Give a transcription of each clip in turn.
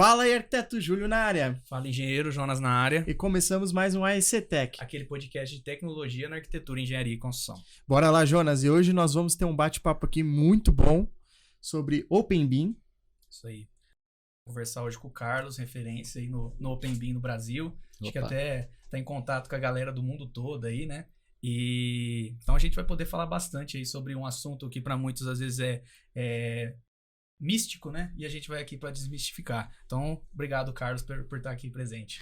Fala aí, arquiteto Júlio na área. Fala, engenheiro Jonas na área. E começamos mais um AEC Tech. Aquele podcast de tecnologia na arquitetura, engenharia e construção. Bora lá, Jonas. E hoje nós vamos ter um bate-papo aqui muito bom sobre Open BIM. Isso aí. Vou conversar hoje com o Carlos, referência aí no Open BIM no Brasil. Acho que até tá em contato com a galera do mundo todo aí, né? E então a gente vai poder falar bastante aí sobre um assunto que para muitos às vezes é místico, né? E a gente vai aqui para desmistificar. Então, obrigado, Carlos, por estar aqui presente.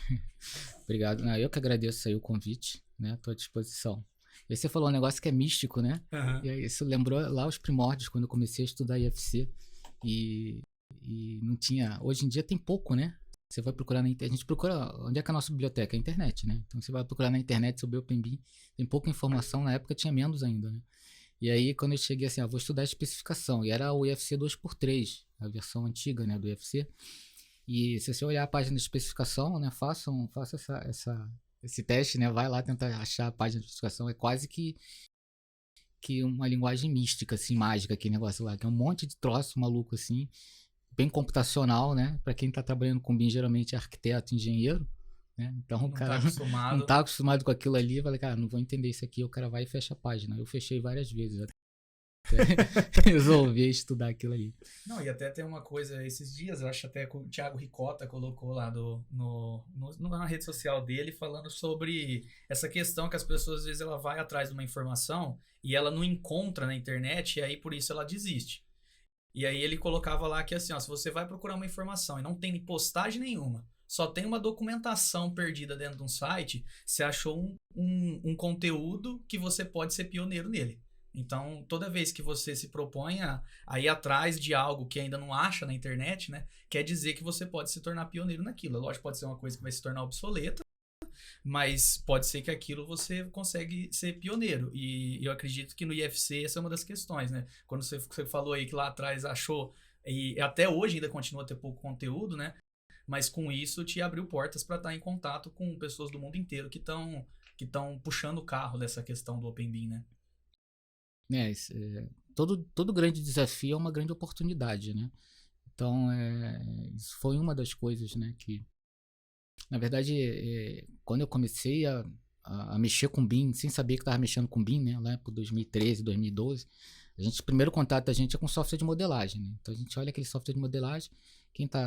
Obrigado. Eu que agradeço aí o convite, né? Estou à disposição. E você falou um negócio que é místico, né? Uhum. E aí, isso lembrou lá os primórdios, quando eu comecei a estudar IFC. E não tinha... Hoje em dia tem pouco, né? Você vai procurar na internet. A gente procura... Onde é que é a nossa biblioteca? É a internet, né? Então, você vai procurar na internet sobre Open BIM. Tem pouca informação. Na época tinha menos ainda, né? E aí, quando eu cheguei assim, vou estudar a especificação. E era o IFC 2x3, a versão antiga, né, do IFC. E se você olhar a página de especificação, né, faça esse teste, né, vai lá tentar achar a página de especificação. É quase que uma linguagem mística, assim, mágica, aquele negócio lá. Que é um monte de troço maluco, assim, bem computacional, né? Para quem está trabalhando com BIM, geralmente é arquiteto, engenheiro. Né? Então o cara não tá acostumado com aquilo ali, falei, cara, não vou entender isso aqui, o cara vai e fecha a página. Eu fechei várias vezes até resolver estudar aquilo ali. Não, e até tem uma coisa, esses dias, eu acho até que o Thiago Ricota colocou lá na rede social dele, falando sobre essa questão que as pessoas, às vezes, ela vai atrás de uma informação e ela não encontra na internet, e aí por isso ela desiste. E aí ele colocava lá que assim, ó, se você vai procurar uma informação e não tem postagem nenhuma, só tem uma documentação perdida dentro de um site, você achou um conteúdo que você pode ser pioneiro nele. Então, toda vez que você se propõe a ir atrás de algo que ainda não acha na internet, né, quer dizer que você pode se tornar pioneiro naquilo. Lógico, pode ser uma coisa que vai se tornar obsoleta, mas pode ser que aquilo você consegue ser pioneiro. E eu acredito que no IFC essa é uma das questões, né? Quando você falou aí que lá atrás achou, e até hoje ainda continua a ter pouco conteúdo, né? Mas com isso te abriu portas para estar em contato com pessoas do mundo inteiro que estão puxando o carro dessa questão do Open BIM, né? Todo grande desafio é uma grande oportunidade, né? Então, isso foi uma das coisas, né, que, na verdade, quando eu comecei a mexer com BIM, sem saber que estava mexendo com BIM, né, lá por 2013, 2012, o primeiro contato da gente é com software de modelagem, né? Então a gente olha aquele software de modelagem,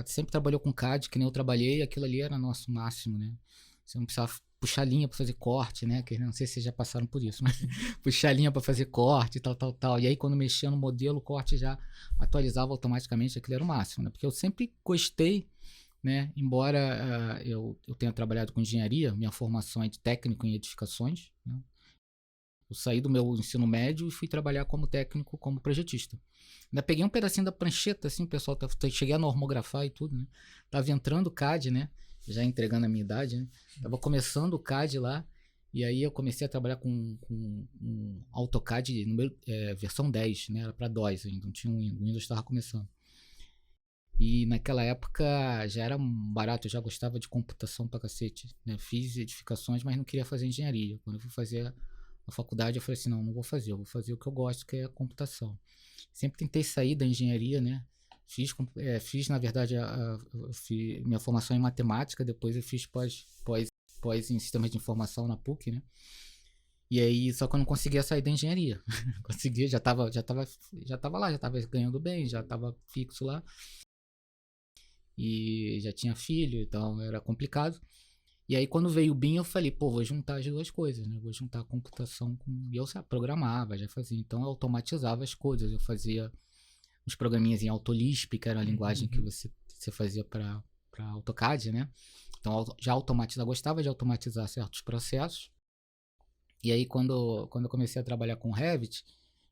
sempre trabalhou com CAD, que nem eu trabalhei, aquilo ali era nosso máximo, né? Você não precisava puxar linha para fazer corte, né? Que não sei se vocês já passaram por isso, mas puxar linha para fazer corte, tal. E aí quando mexia no modelo, o corte já atualizava automaticamente, aquilo era o máximo, né? Porque eu sempre gostei, né? Embora eu tenha trabalhado com engenharia, minha formação é de técnico em edificações, né? Eu saí do meu ensino médio e fui trabalhar como técnico, como projetista. Ainda peguei um pedacinho da prancheta, assim, o pessoal cheguei a normografar e tudo, né? Tava entrando o CAD, né? Já entregando a minha idade, né? Tava começando o CAD lá, e aí eu comecei a trabalhar com um AutoCAD versão 10, né? Era para DOS ainda, não tinha o Windows, estava começando. E naquela época já era barato, eu já gostava de computação pra cacete, né? Fiz edificações, mas não queria fazer engenharia. Quando eu fui fazer a faculdade, eu falei assim, não vou fazer, eu vou fazer o que eu gosto, que é a computação. Sempre tentei sair da engenharia, né? Fiz na verdade, minha formação em matemática, depois eu fiz pós em sistemas de informação na PUC, né? E aí, só que eu não conseguia sair da engenharia. Conseguia, já tava lá, já tava ganhando bem, já tava fixo lá. E já tinha filho, então era complicado. E aí, quando veio o BIM, eu falei, vou juntar as duas coisas, né? Vou juntar a computação com... E eu programava, já fazia. Então, eu automatizava as coisas. Eu fazia uns programinhas em Autolisp, que era a linguagem que você fazia para AutoCAD, né? Então, já automatizava, gostava de automatizar certos processos. E aí, quando eu comecei a trabalhar com Revit,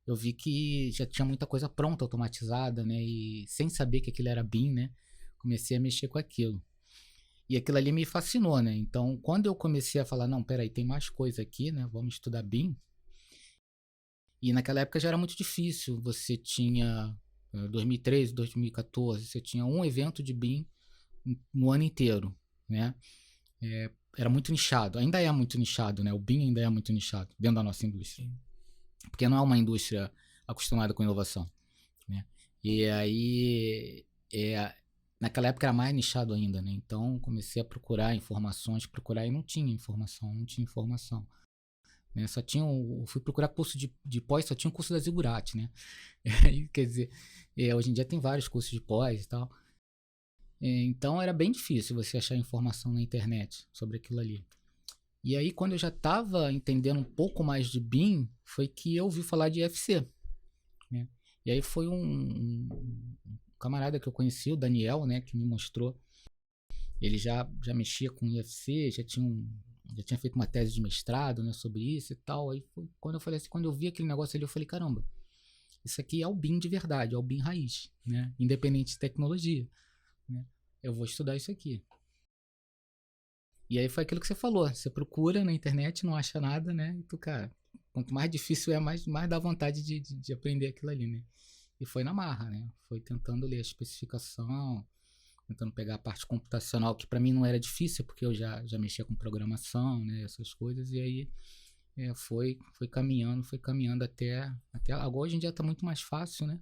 eu vi que já tinha muita coisa pronta, automatizada, né? E sem saber que aquilo era BIM, né? Comecei a mexer com aquilo. E aquilo ali me fascinou, né? Então, quando eu comecei a falar, não, peraí, tem mais coisa aqui, né? Vamos estudar BIM. E naquela época já era muito difícil. Você tinha, 2013, 2014, você tinha um evento de BIM no ano inteiro, né? Era muito nichado. Ainda é muito nichado, né? O BIM ainda é muito nichado dentro da nossa indústria. Porque não é uma indústria acostumada com inovação, né? E aí, naquela época era mais nichado ainda, né? Então comecei a procurar informações, e não tinha informação. Né? Fui procurar curso de pós, só tinha o curso da Zigurati, né? Aí, quer dizer, hoje em dia tem vários cursos de pós e tal. Então era bem difícil você achar informação na internet sobre aquilo ali. E aí, quando eu já estava entendendo um pouco mais de BIM, foi que eu ouvi falar de IFC. Né? E aí foi um camarada que eu conheci, o Daniel, né, que me mostrou. Ele já mexia com IFC, já tinha feito uma tese de mestrado, né, sobre isso e tal. Aí foi quando eu falei assim, quando eu vi aquele negócio ali, eu falei, caramba, isso aqui é o BIM de verdade, é o BIM raiz, né? Independente de tecnologia. Né? Eu vou estudar isso aqui. E aí foi aquilo que você falou, você procura na internet, não acha nada, né? E tu, cara, quanto mais difícil é, mais dá vontade de aprender aquilo ali, né? E foi na marra, né? Foi tentando ler a especificação, tentando pegar a parte computacional, que para mim não era difícil, porque eu já mexia com programação, né? Essas coisas, e aí foi caminhando até agora. Hoje em dia tá muito mais fácil, né?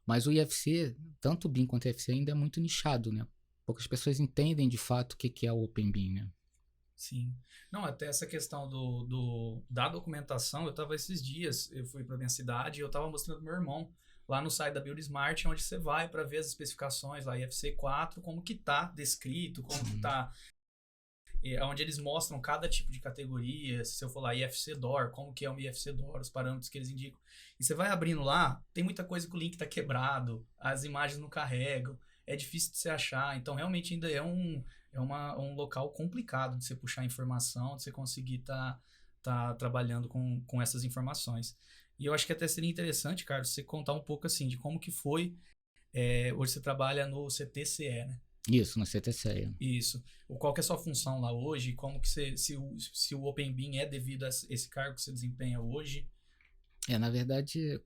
Mas o IFC, tanto o BIM quanto o IFC ainda é muito nichado, né? Poucas pessoas entendem de fato o que é o Open BIM, né? Sim. Não, até essa questão da documentação, eu tava esses dias, eu fui pra minha cidade e eu tava mostrando pro meu irmão lá no site da Build Smart, onde você vai para ver as especificações lá, IFC 4, como que tá descrito, como que tá, onde eles mostram cada tipo de categoria, se eu for lá IFC Door, como que é um IFC Door, os parâmetros que eles indicam. E você vai abrindo lá, tem muita coisa que o link tá quebrado, as imagens não carregam, é difícil de você achar, então realmente ainda é um local complicado de você puxar informação, de você conseguir tá trabalhando com essas informações. E eu acho que até seria interessante, Carlos, você contar um pouco assim de como que foi. Hoje você trabalha no CTCE, né? Isso, no CTCE. Isso. Qual que é a sua função lá hoje? Como que se o Open BIM é devido a esse cargo que você desempenha hoje? Na verdade,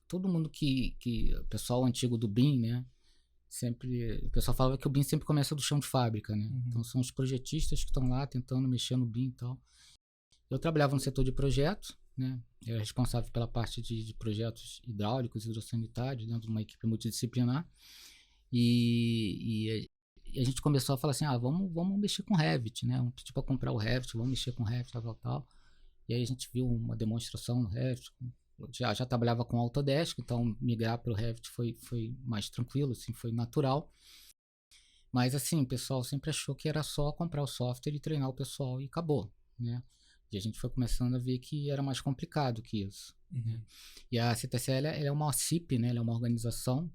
todo mundo o pessoal antigo do BIM, né? O pessoal falava que o BIM sempre começa do chão de fábrica, né? Uhum. Então são os projetistas que estão lá tentando mexer no BIM e tal. Eu trabalhava no setor de projetos, né? Eu era responsável pela parte de projetos hidráulicos, hidrossanitários, dentro de uma equipe multidisciplinar. E a gente começou a falar assim, vamos mexer com Revit, né? Vamos pedir para comprar o Revit, vamos mexer com Revit, tal. E aí a gente viu uma demonstração no Revit. Eu já trabalhava com Autodesk, então migrar para o Revit foi mais tranquilo, assim, foi natural. Mas assim, o pessoal sempre achou que era só comprar o software e treinar o pessoal e acabou, né? E a gente foi começando a ver que era mais complicado que isso. Uhum. Né? E a CTCE ela é uma OCIP, né? Ela é uma organização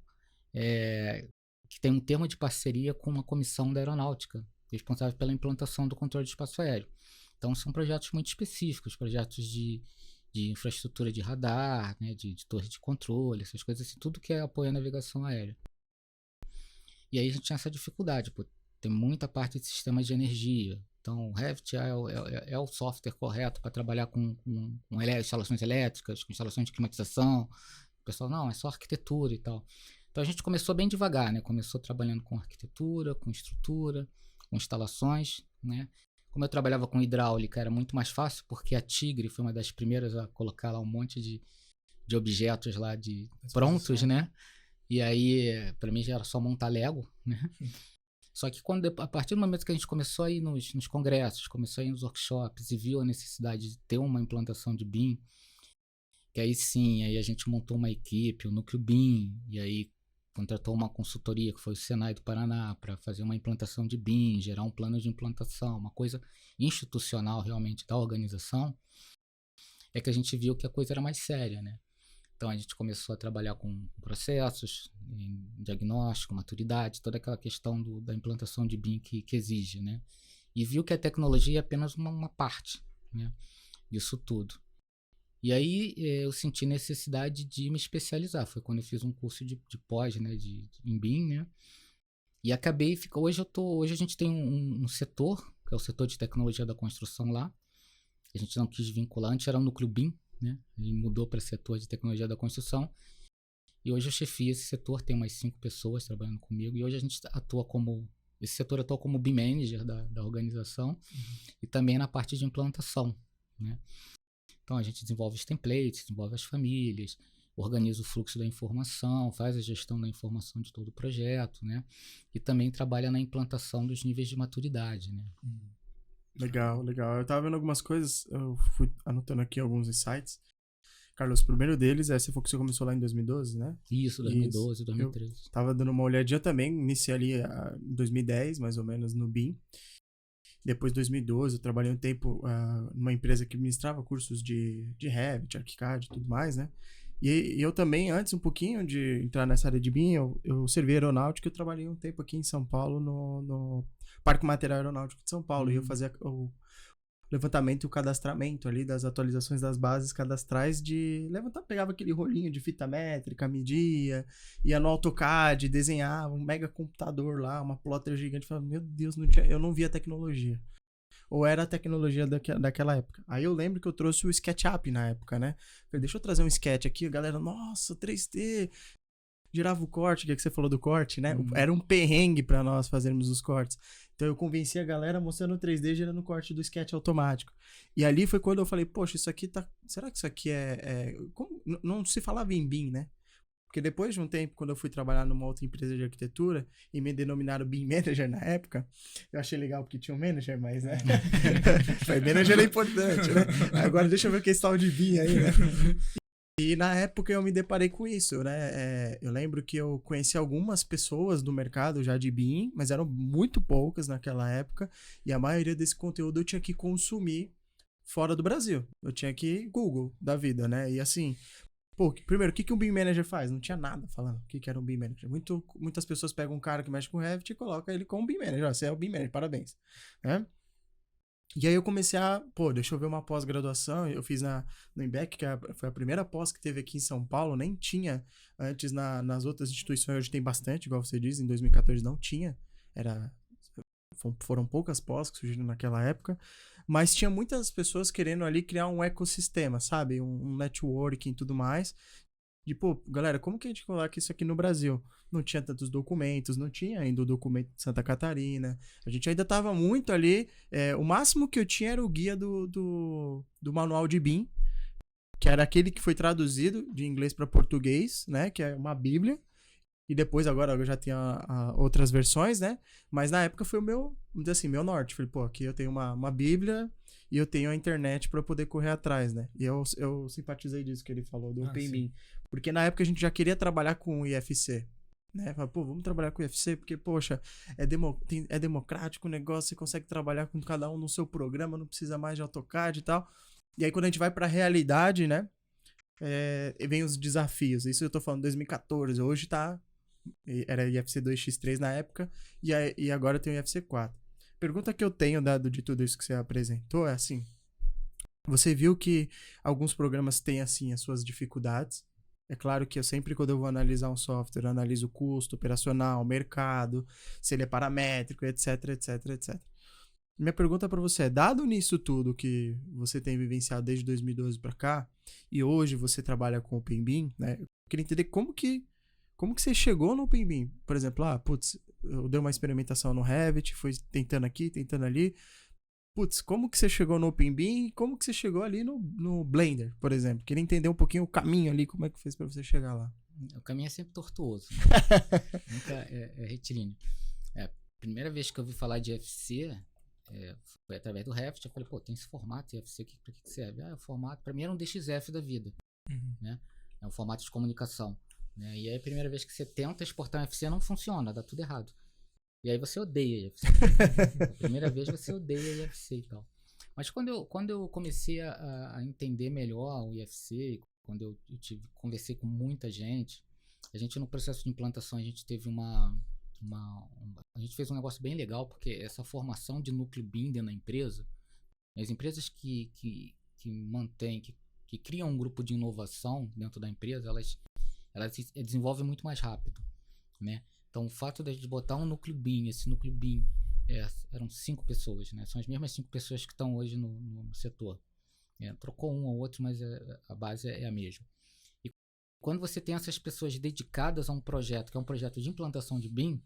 que tem um termo de parceria com uma comissão da aeronáutica, responsável pela implantação do controle de espaço aéreo. Então são projetos muito específicos, projetos de infraestrutura de radar, né? de torre de controle, essas coisas assim, tudo que apoia a navegação aérea. E aí a gente tinha essa dificuldade, tem muita parte de sistemas de energia. Então, o Revit é o software correto para trabalhar com instalações elétricas, com instalações de climatização. O pessoal, não, é só arquitetura e tal. Então, a gente começou bem devagar, né? Começou trabalhando com arquitetura, com estrutura, com instalações, né? Como eu trabalhava com hidráulica, era muito mais fácil, porque a Tigre foi uma das primeiras a colocar lá um monte de objetos lá prontos, né? E aí, para mim, já era só montar Lego, né? Só que a partir do momento que a gente começou a ir nos congressos, começou a ir nos workshops e viu a necessidade de ter uma implantação de BIM, que aí sim, aí a gente montou uma equipe, o Núcleo BIM, e aí contratou uma consultoria, que foi o Senai do Paraná, para fazer uma implantação de BIM, gerar um plano de implantação, uma coisa institucional realmente da organização, é que a gente viu que a coisa era mais séria, né? Então a gente começou a trabalhar com processos, em diagnóstico, maturidade, toda aquela questão da implantação de BIM que exige, né? E viu que a tecnologia é apenas uma parte, né, disso tudo. E aí eu senti necessidade de me especializar. Foi quando eu fiz um curso de pós, né, em BIM, né? E acabei, hoje a gente tem um setor, que é o setor de tecnologia da construção lá. A gente não quis vincular, antes era o Núcleo BIM, né? Ele mudou para setor de tecnologia da construção e hoje eu chefio esse setor, tem umas 5 pessoas trabalhando comigo e hoje a gente esse setor atua como BIM Manager da organização e também na parte de implantação, né? Então a gente desenvolve os templates, desenvolve as famílias, organiza o fluxo da informação, faz a gestão da informação de todo o projeto, né? E também trabalha na implantação dos níveis de maturidade, né? Legal, legal. Eu tava vendo algumas coisas, eu fui anotando aqui alguns insights. Carlos, o primeiro deles você falou que você começou lá em 2012, né? Isso, 2012, 2013. Tava dando uma olhadinha também, iniciei ali em 2010, mais ou menos, no BIM. Depois de 2012, eu trabalhei um tempo numa empresa que ministrava cursos de Revit, ArchiCAD e tudo mais, né? E eu também, antes um pouquinho de entrar nessa área de BIM, eu servi aeronáutica, eu trabalhei um tempo aqui em São Paulo, no Parque Material Aeronáutico de São Paulo, e eu fazia o levantamento e o cadastramento ali das atualizações das bases cadastrais de levantar, pegava aquele rolinho de fita métrica, media, ia no AutoCAD, desenhava um mega computador lá, uma plotter gigante, falava, meu Deus, eu não via tecnologia. Ou era a tecnologia daquela época. Aí eu lembro que eu trouxe o SketchUp na época, né? Falei, deixa eu trazer um sketch aqui, a galera, nossa, 3D, girava o corte, que é que você falou do corte, né? Era um perrengue pra nós fazermos os cortes. Então eu convenci a galera mostrando o 3D gerando o corte do sketch automático. E ali foi quando eu falei, poxa, isso aqui tá... Será que isso aqui como... Não se falava em BIM, né? Porque depois de um tempo, quando eu fui trabalhar numa outra empresa de arquitetura e me denominaram BIM Manager na época, eu achei legal porque tinha um manager, mas, né? Manager é importante, né? Agora deixa eu ver o que é esse tal de BIM aí, né? E na época eu me deparei com isso, né? Eu lembro que eu conheci algumas pessoas do mercado já de BIM, mas eram muito poucas naquela época, e a maioria desse conteúdo eu tinha que consumir fora do Brasil. Eu tinha que Google da vida, né? E assim, primeiro, o que um BIM Manager faz? Não tinha nada falando o que era um BIM Manager. Muitas pessoas pegam um cara que mexe com Revit e colocam ele como BIM Manager. Você é o BIM Manager, parabéns. Né? E aí eu comecei deixa eu ver uma pós-graduação, eu fiz no IMBEC, que foi a primeira pós que teve aqui em São Paulo, nem tinha antes nas outras instituições, hoje tem bastante, igual você diz, em 2014 não tinha, foram poucas pós que surgiram naquela época, mas tinha muitas pessoas querendo ali criar um ecossistema, sabe, um networking e tudo mais, de, galera, como que a gente coloca isso aqui no Brasil? Não tinha tantos documentos, não tinha ainda o documento de Santa Catarina, a gente ainda estava muito ali, o máximo que eu tinha era o guia do manual de BIM, que era aquele que foi traduzido de inglês para português, né, que é uma bíblia, e depois agora eu já tinha outras versões, né, mas na época foi o meu, vamos dizer assim, meu norte, falei, aqui eu tenho uma bíblia e eu tenho a internet para poder correr atrás, né, e eu simpatizei disso que ele falou, do OpenBIM, porque na época a gente já queria trabalhar com o IFC, né? Fala, vamos trabalhar com o IFC, porque, poxa, é democrático o negócio, você consegue trabalhar com cada um no seu programa, não precisa mais de AutoCAD e tal. E aí, quando a gente vai pra realidade, né? Vem os desafios. Isso eu tô falando 2014, hoje era IFC 2x3 na época, e agora tem o IFC 4. Pergunta que eu tenho dado de tudo isso que você apresentou é assim, você viu que alguns programas têm, assim, as suas dificuldades. É claro que eu sempre, quando eu vou analisar um software, eu analiso o custo operacional, mercado, se ele é paramétrico, etc, etc, etc. Minha pergunta para você é, dado nisso tudo que você tem vivenciado desde 2012 para cá, e hoje você trabalha com o OpenBIM, né? Eu queria entender como que você chegou no OpenBIM. Por exemplo, eu dei uma experimentação no Revit, fui tentando aqui, tentando ali. Como que você chegou no OpenBIM e como que você chegou ali no Blender, por exemplo? Queria entender um pouquinho o caminho ali, como é que fez para você chegar lá. O caminho é sempre tortuoso, né? Nunca é retilíneo. Primeira vez que eu ouvi falar de IFC foi através do Revit. Eu falei, tem esse formato IFC, para que serve? O formato, para mim era um DXF da vida, né? É um formato de comunicação, né? E aí a primeira vez que você tenta exportar um IFC não funciona, dá tudo errado. E aí você odeia IFC. A primeira vez você odeia IFC e tal. Mas quando eu comecei a entender melhor o IFC, quando eu conversei com muita gente, a gente no processo de implantação, a gente teve a gente fez um negócio bem legal, porque essa formação de núcleo BIM dentro da empresa, as empresas que mantêm, que criam um grupo de inovação dentro da empresa, elas desenvolvem muito mais rápido, né? Então, o fato de a gente botar um núcleo BIM, esse núcleo BIM, eram 5 pessoas, né? São as mesmas 5 pessoas que estão hoje no setor. Trocou um ou outro, mas a base é a mesma. E quando você tem essas pessoas dedicadas a um projeto, que é um projeto de implantação de BIM,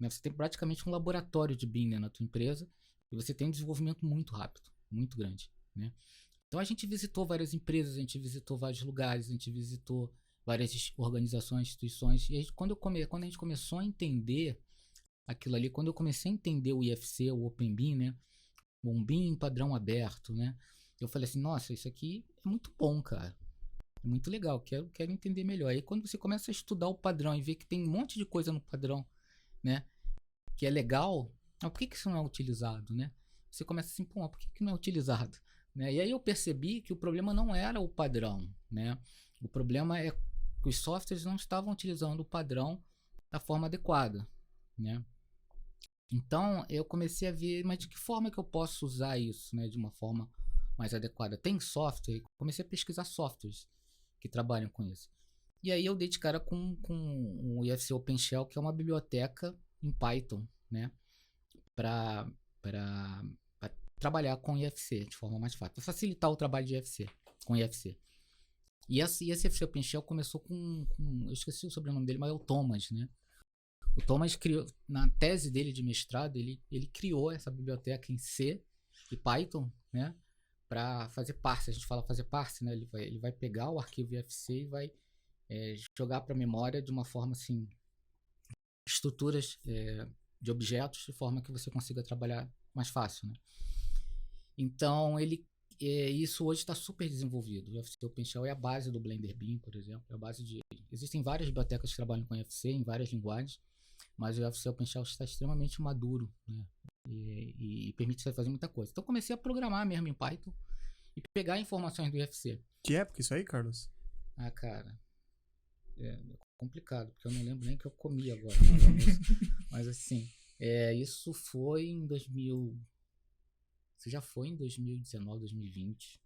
né? Você tem praticamente um laboratório de BIM, né, na tua empresa, e você tem um desenvolvimento muito rápido, muito grande, né? Então, a gente visitou várias empresas, a gente visitou vários lugares, a gente visitou várias organizações, instituições. E aí, quando a gente começou a entender aquilo ali, quando eu comecei a entender o IFC, o Open BIM, né? Um BIM padrão aberto, né? Eu falei assim, nossa, isso aqui é muito bom, cara. É muito legal, quero entender melhor. Aí quando você começa a estudar o padrão e ver que tem um monte de coisa no padrão, né? Que é legal, mas por que isso não é utilizado, né? Você começa assim, pô, por que não é utilizado? Né? E aí eu percebi que o problema não era o padrão, né? O problema é que os softwares não estavam utilizando o padrão da forma adequada, né? Então eu comecei a ver, mas de que forma que eu posso usar isso, né? De uma forma mais adequada. Tem software, comecei a pesquisar softwares que trabalham com isso. E aí eu dei de cara com o IFC OpenShell, que é uma biblioteca em Python, né? Para trabalhar com IFC de forma mais fácil, para facilitar o trabalho de IFC, com IFC. E esse IFC OpenShell começou com eu esqueci o sobrenome dele, mas é o Thomas, né? O Thomas criou, na tese dele de mestrado, ele criou essa biblioteca em C e Python, né? Para fazer parse. A gente fala fazer parse, né? Ele vai pegar o arquivo IFC e vai jogar para a memória de uma forma assim, estruturas de objetos de forma que você consiga trabalhar mais fácil, né? Então isso hoje está super desenvolvido. O IFC OpenShell é a base do Blender BIM, por exemplo. É a base existem várias bibliotecas que trabalham com IFC em várias linguagens, mas o IFC OpenShell está extremamente maduro, né? E permite você fazer muita coisa. Então comecei a programar mesmo em Python e pegar informações do IFC. Que época isso aí, Carlos? Ah, cara, é complicado, porque eu não lembro nem o que eu comi agora. Mas assim, isso foi em 2000. Isso já foi em 2019, 2020.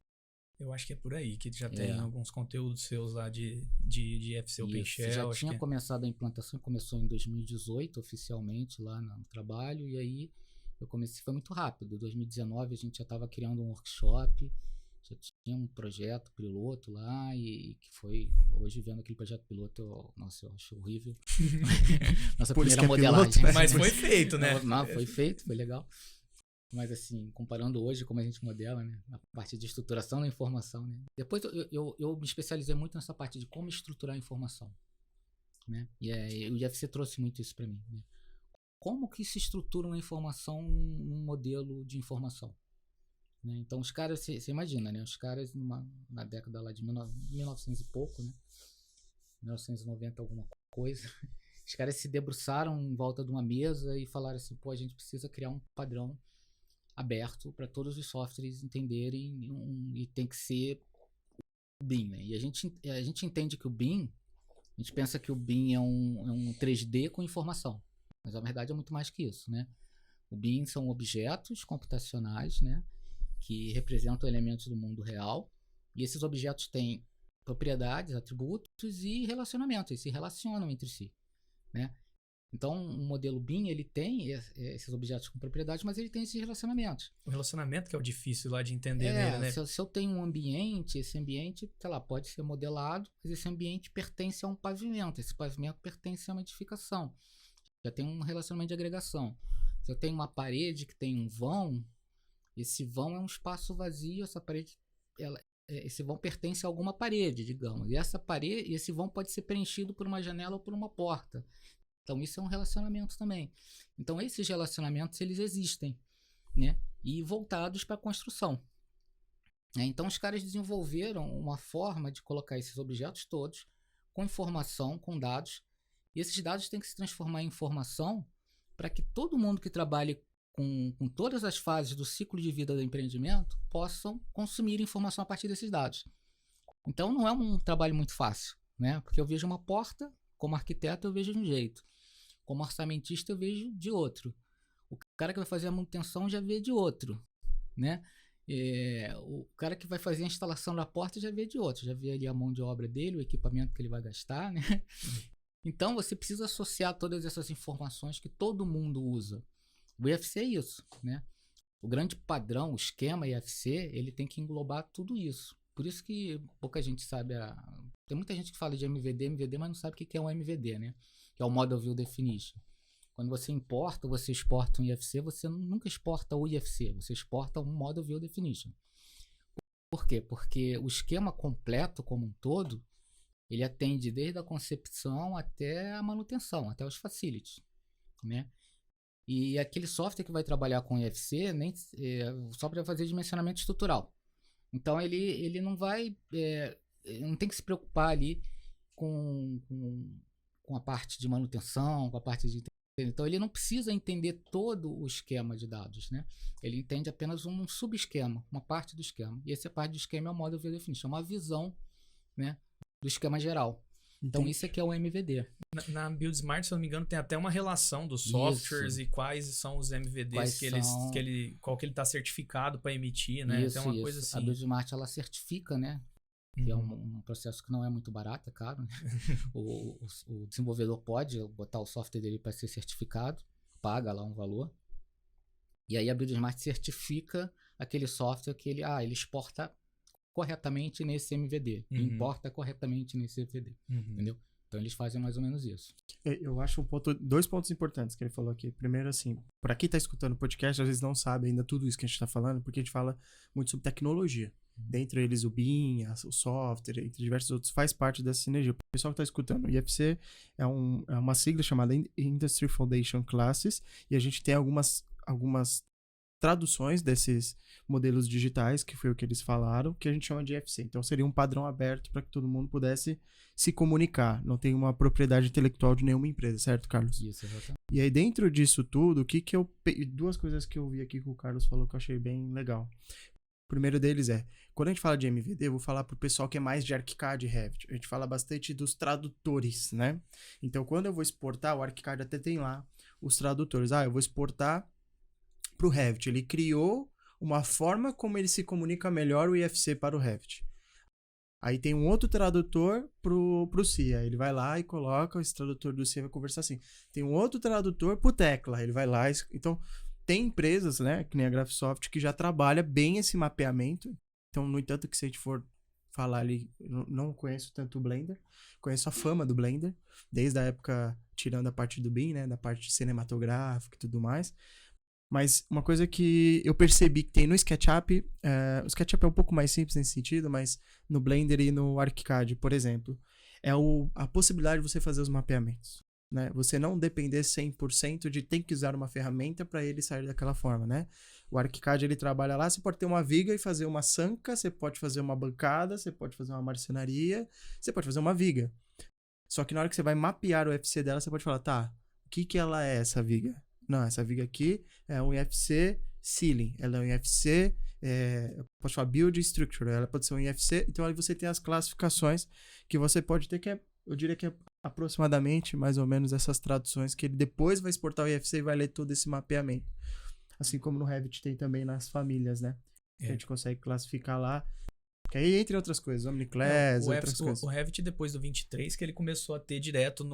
Eu acho que é por aí, que já tem alguns conteúdos seus lá de IFC OpenShell. Já tinha começado a implantação, começou em 2018 oficialmente lá no trabalho, e aí eu comecei, foi muito rápido. Em 2019 a gente já estava criando um workshop, já tinha um projeto piloto lá, e que foi, hoje vendo aquele projeto piloto, nossa, eu acho horrível. Nossa primeira modelagem. Piloto, mas foi feito, né? Não, foi feito, foi legal. Mas assim, comparando hoje como a gente modela, né? A parte de estruturação da informação, né? Depois eu me especializei muito nessa parte de como estruturar a informação, né? E o IFC trouxe muito isso para mim, né? Como que se estrutura uma informação num modelo de informação, né? Então os caras, você imagina, né? Os caras na década lá de 1900 e pouco, né? 1990 alguma coisa, os caras se debruçaram em volta de uma mesa e falaram assim, pô, a gente precisa criar um padrão aberto para todos os softwares entenderem e tem que ser o BIM, né? E a gente entende que o BIM, a gente pensa que o BIM é um 3D com informação, mas na verdade é muito mais que isso, né? O BIM são objetos computacionais, né? Que representam elementos do mundo real, e esses objetos têm propriedades, atributos e relacionamentos, eles se relacionam entre si, né? Então, um modelo BIM, ele tem esses objetos com propriedades, mas ele tem esses relacionamentos. O relacionamento que é o difícil lá de entender nele, né? Se eu tenho um ambiente, esse ambiente, sei lá, pode ser modelado, mas esse ambiente pertence a um pavimento, esse pavimento pertence a uma edificação. Já tem um relacionamento de agregação. Se eu tenho uma parede que tem um vão, esse vão é um espaço vazio, essa parede, esse vão pertence a alguma parede, digamos. E essa parede, esse vão pode ser preenchido por uma janela ou por uma porta. Então isso é um relacionamento também. Então esses relacionamentos eles existem, né? E voltados para a construção. Então os caras desenvolveram uma forma de colocar esses objetos todos com informação, com dados. E esses dados têm que se transformar em informação para que todo mundo que trabalhe com todas as fases do ciclo de vida do empreendimento possam consumir informação a partir desses dados. Então não é um trabalho muito fácil, né? Porque eu vejo uma porta, como arquiteto eu vejo de um jeito. Como orçamentista eu vejo de outro. O cara que vai fazer a manutenção já vê de outro, né? O cara que vai fazer a instalação da porta já vê de outro. Já vê ali a mão de obra dele, o equipamento que ele vai gastar, né? Então você precisa associar todas essas informações que todo mundo usa. O IFC é isso, né? O grande padrão, o esquema IFC, ele tem que englobar tudo isso. Por isso que pouca gente sabe tem muita gente que fala de MVD, mas não sabe o que é um MVD, né? Que é o Model View Definition. Quando você importa, você exporta um IFC, você nunca exporta o IFC, você exporta um Model View Definition. Por quê? Porque o esquema completo como um todo, ele atende desde a concepção até a manutenção, até os facilities, né? E aquele software que vai trabalhar com IFC só para fazer dimensionamento estrutural. Então ele não vai, não tem que se preocupar ali com a parte de manutenção, com a parte de... Então ele não precisa entender todo o esquema de dados, né? Ele entende apenas um subesquema, uma parte do esquema. E essa parte do esquema é o Model View Definition, é uma visão, né, do esquema geral. Então isso aqui é o MVD. Na Build Smart, se eu não me engano, tem até uma relação dos softwares e quais são os MVDs qual que ele está certificado para emitir, né? Isso, tem uma coisa assim. A Build Smart, ela certifica, né? Que é um processo que não é muito barato, é caro, né? o desenvolvedor pode botar o software dele para ser certificado, paga lá um valor. E aí a Build Smart certifica aquele software que ele exporta corretamente nesse MVD, importa corretamente nesse MVD, entendeu? Então eles fazem mais ou menos isso. Eu acho dois pontos importantes que ele falou aqui. Primeiro, assim, para quem tá escutando o podcast, às vezes não sabe ainda tudo isso que a gente tá falando, porque a gente fala muito sobre tecnologia. Dentre eles o BIM, o software, entre diversos outros, faz parte dessa sinergia. O pessoal que tá escutando, o IFC é uma sigla chamada Industry Foundation Classes, e a gente tem algumas traduções desses modelos digitais, que foi o que eles falaram, que a gente chama de IFC. Então seria um padrão aberto para que todo mundo pudesse se comunicar. Não tem uma propriedade intelectual de nenhuma empresa, certo, Carlos? Isso, exatamente. E aí dentro disso tudo, duas coisas que eu vi aqui que o Carlos falou que eu achei bem legal. O primeiro deles quando a gente fala de MVD, eu vou falar pro pessoal que é mais de ArchiCAD e Revit. A gente fala bastante dos tradutores, né? Então quando eu vou exportar, o ArchiCAD até tem lá os tradutores. Eu vou exportar para o Revit. Ele criou uma forma como ele se comunica melhor o IFC para o Revit. Aí tem um outro tradutor pro CIA. Ele vai lá e coloca, esse tradutor do CIA vai conversar assim. Tem um outro tradutor pro Tecla. Ele vai lá. Então, tem empresas, né, que nem a Graphisoft, que já trabalha bem esse mapeamento. Então, no entanto, que se a gente for falar ali, eu não conheço tanto o Blender. Conheço a fama do Blender, desde a época, tirando a parte do BIM, né, da parte cinematográfica e tudo mais. Mas uma coisa que eu percebi que tem no SketchUp, o SketchUp é um pouco mais simples nesse sentido, mas no Blender e no ArchiCAD, por exemplo, é a possibilidade de você fazer os mapeamentos, né? Você não depender 100% de ter que usar uma ferramenta para ele sair daquela forma, né? O ArchiCAD, ele trabalha lá, você pode ter uma viga e fazer uma sanca, você pode fazer uma bancada, você pode fazer uma marcenaria, você pode fazer uma viga. Só que na hora que você vai mapear o UFC dela, você pode falar, tá, o que ela é essa viga? Não, essa viga aqui é um IFC Ceiling, ela é um IFC, pode falar Build Structure, ela pode ser um IFC, então aí você tem as classificações que você pode ter, eu diria que é aproximadamente mais ou menos essas traduções, que ele depois vai exportar o IFC e vai ler todo esse mapeamento. Assim como no Revit tem também nas famílias, né? Que a gente consegue classificar lá. Que aí, entre outras coisas, OmniClass, outras coisas. O Revit, depois do 23, que ele começou a ter direto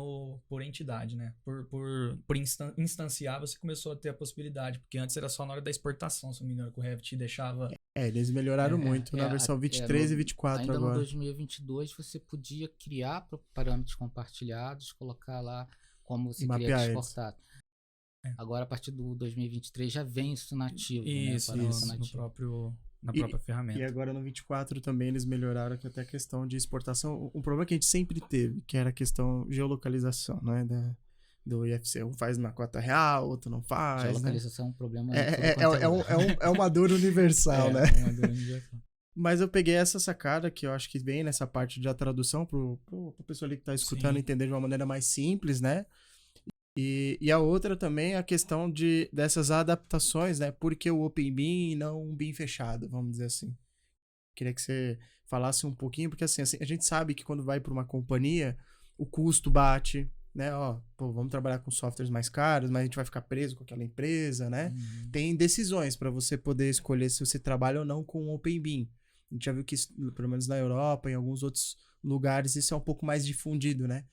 por entidade, né? Por instanciar, você começou a ter a possibilidade, porque antes era só na hora da exportação, se não me engano, que o Revit deixava... Eles melhoraram muito na versão 23 e 24 ainda agora. No 2022, você podia criar parâmetros compartilhados, colocar lá como você queria exportar. Agora, a partir do 2023, já vem isso nativo. Isso, nativo. Na própria ferramenta. E agora no 24 também eles melhoraram aqui até a questão de exportação. Um problema que a gente sempre teve, que era a questão de geolocalização, né? Do IFC. Um faz na cota real, outro não faz. Geolocalização é um problema. É uma dor universal, né? É uma dor universal. Mas eu peguei essa sacada, que eu acho que vem nessa parte de tradução pro pessoa ali que tá escutando entender de uma maneira mais simples, né? E a outra também é a questão dessas adaptações, né? Por que o Open BIM e não um BIM fechado, vamos dizer assim. Queria que você falasse um pouquinho, porque assim, a gente sabe que quando vai para uma companhia, o custo bate, né? Vamos trabalhar com softwares mais caros, mas a gente vai ficar preso com aquela empresa, né? Tem decisões para você poder escolher se você trabalha ou não com o Open BIM. A gente já viu que, isso, pelo menos na Europa, em alguns outros lugares, isso é um pouco mais difundido, né?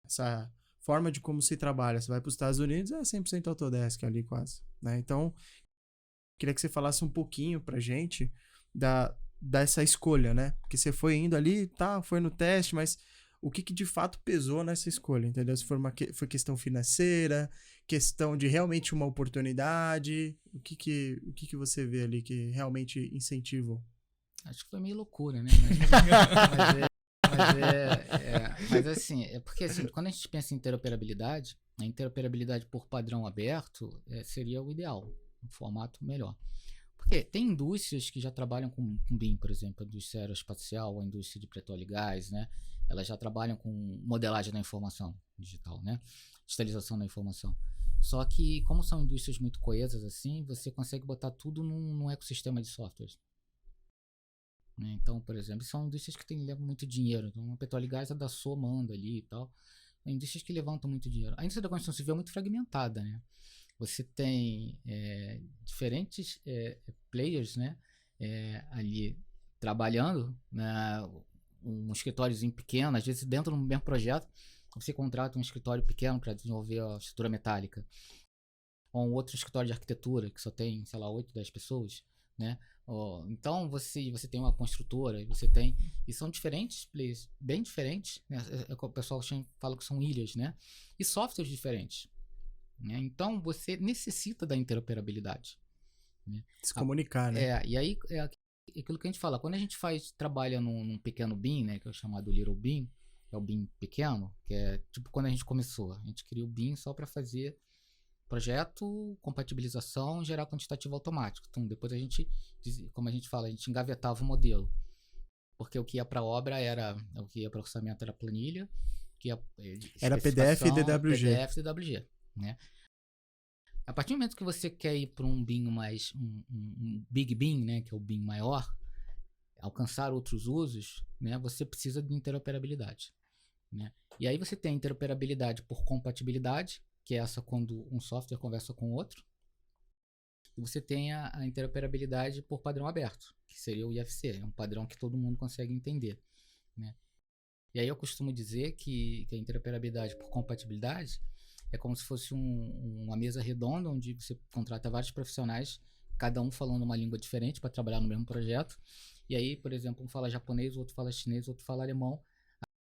Essa forma de como se trabalha. Você vai para os Estados Unidos, é 100% Autodesk ali quase, né? Então, queria que você falasse um pouquinho pra gente dessa escolha, né? Porque você foi indo ali, foi no teste, mas o que de fato pesou nessa escolha, entendeu? Se foi questão financeira, questão de realmente uma oportunidade, o que você vê ali que realmente incentivou? Acho que foi meio loucura, né? Mas assim, é porque assim, quando a gente pensa em interoperabilidade, a interoperabilidade por padrão aberto seria o ideal, um formato melhor. Porque tem indústrias que já trabalham com BIM, por exemplo, a indústria aeroespacial, a indústria de petróleo e gás, né? Elas já trabalham com modelagem da informação digital, né? Digitalização da informação. Só que, como são indústrias muito coesas assim, você consegue botar tudo num ecossistema de softwares. Né? Então, por exemplo, são indústrias que levam muito dinheiro. Então, a petróleo e gás é da Somanda ali e tal. Indústrias que levantam muito dinheiro. A indústria da construção civil é muito fragmentada, né? Você tem diferentes players, né? Ali trabalhando, né? Um escritóriozinho pequeno, às vezes dentro do mesmo projeto, você contrata um escritório pequeno para desenvolver a estrutura metálica. Ou um outro escritório de arquitetura, que só tem, sei lá, 8, 10 pessoas, né? Então você tem uma construtora, você tem. E são diferentes players, bem diferentes, né? O pessoal fala que são ilhas, né? E softwares diferentes. Né? Então você necessita da interoperabilidade. Né? Se comunicar, né? E aí é aquilo que a gente fala, quando a gente trabalha num pequeno BIM, né, que é o chamado Little BIM, é o BIM pequeno, que é tipo quando a gente começou, a gente cria o BIM só para fazer projeto, compatibilização, gerar quantitativo automático. Então depois a gente, como a gente fala, a gente engavetava o modelo, porque o que ia para obra o que ia para orçamento era planilha, era PDF e DWG. PDF e DWG, né? A partir do momento que você quer ir para um BIM mais um Big BIM, né, que é o BIM maior, alcançar outros usos, né, você precisa de interoperabilidade, né? E aí você tem a interoperabilidade por compatibilidade, que é essa quando um software conversa com o outro, e você tem a interoperabilidade por padrão aberto, que seria o IFC, é um padrão que todo mundo consegue entender, né? E aí eu costumo dizer que a interoperabilidade por compatibilidade é como se fosse uma mesa redonda onde você contrata vários profissionais, cada um falando uma língua diferente para trabalhar no mesmo projeto. E aí, por exemplo, um fala japonês, o outro fala chinês, o outro fala alemão.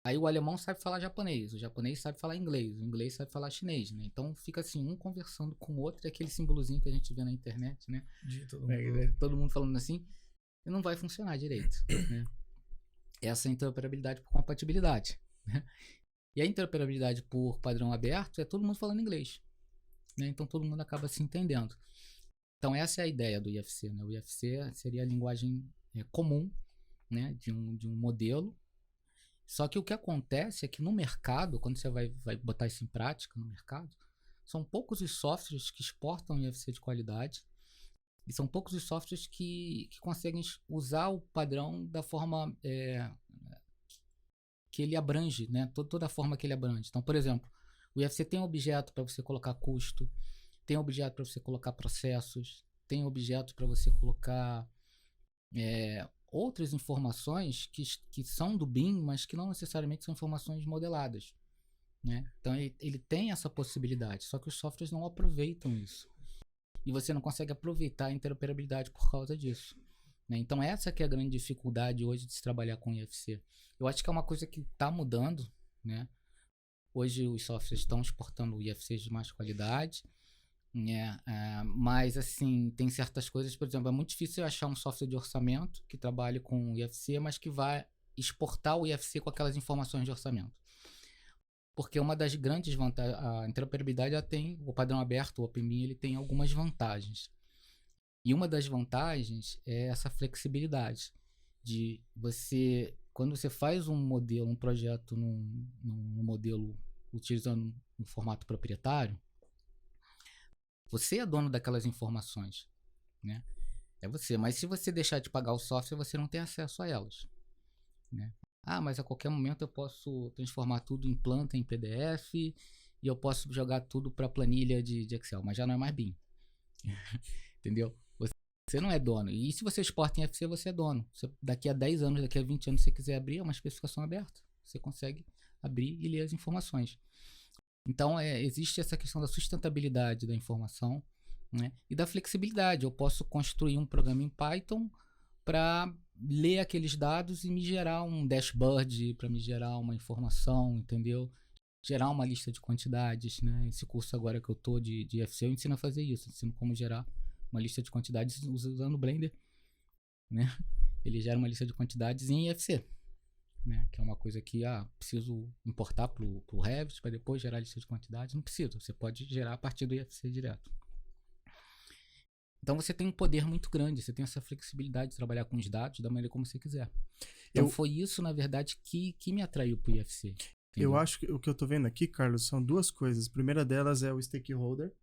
Aí o alemão sabe falar japonês, o japonês sabe falar inglês, o inglês sabe falar chinês, né? Então fica assim, um conversando com o outro, é aquele símbolozinho que a gente vê na internet, né? De todo mundo falando assim, e não vai funcionar direito, né? Essa é a interoperabilidade por compatibilidade, né? E a interoperabilidade por padrão aberto é todo mundo falando inglês, né? Então todo mundo acaba se entendendo. Então essa é a ideia do IFC, né? O IFC seria a linguagem comum, né? de um modelo. Só que o que acontece é que no mercado, quando você vai botar isso em prática no mercado, são poucos os softwares que exportam IFC de qualidade e são poucos os softwares que conseguem usar o padrão da forma que ele abrange, né? Toda a forma que ele abrange. Então, por exemplo, o IFC tem objeto para você colocar custo, tem objeto para você colocar processos, tem objeto para você colocar outras informações que são do BIM, mas que não necessariamente são informações modeladas, né? Então ele tem essa possibilidade, só que os softwares não aproveitam isso. E você não consegue aproveitar a interoperabilidade por causa disso, né? Então essa que é a grande dificuldade hoje de se trabalhar com IFC. Eu acho que é uma coisa que está mudando, né? Hoje os softwares estão exportando IFCs de mais qualidade, né? Mas assim, tem certas coisas, por exemplo, é muito difícil achar um software de orçamento que trabalhe com IFC, mas que vai exportar o IFC com aquelas informações de orçamento. Porque uma das grandes vantagens, a interoperabilidade ela tem, o padrão aberto, o OpenBIM, ele tem algumas vantagens. E uma das vantagens é essa flexibilidade de você, quando você faz um modelo, um projeto num modelo utilizando um formato proprietário, você é dono daquelas informações, né? É você. Mas se você deixar de pagar o software, você não tem acesso a elas, né? Mas a qualquer momento eu posso transformar tudo em planta, em PDF, e eu posso jogar tudo para planilha de Excel, mas já não é mais BIM. Entendeu? Você não é dono. E se você exporta em FC, você é dono. Daqui a 10 anos, daqui a 20 anos, se você quiser abrir, é uma especificação aberta. Você consegue abrir e ler as informações. Então, existe essa questão da sustentabilidade da informação, né? E da flexibilidade. Eu posso construir um programa em Python para ler aqueles dados e me gerar um dashboard, para me gerar uma informação, entendeu? Gerar uma lista de quantidades, né? Esse curso agora que eu tô de FC, eu ensino a fazer isso. Eu ensino como gerar uma lista de quantidades usando o Blender, né? Ele gera uma lista de quantidades em IFC, né? Que é uma coisa que, preciso importar pro Revit para depois gerar lista de quantidade. Não precisa, você pode gerar a partir do IFC direto. Então você tem um poder muito grande, você tem essa flexibilidade de trabalhar com os dados da maneira como você quiser. Então foi isso, na verdade, que me atraiu pro IFC. Entendeu? Eu acho que o que eu tô vendo aqui, Carlos, são duas coisas. A primeira delas é o stakeholder,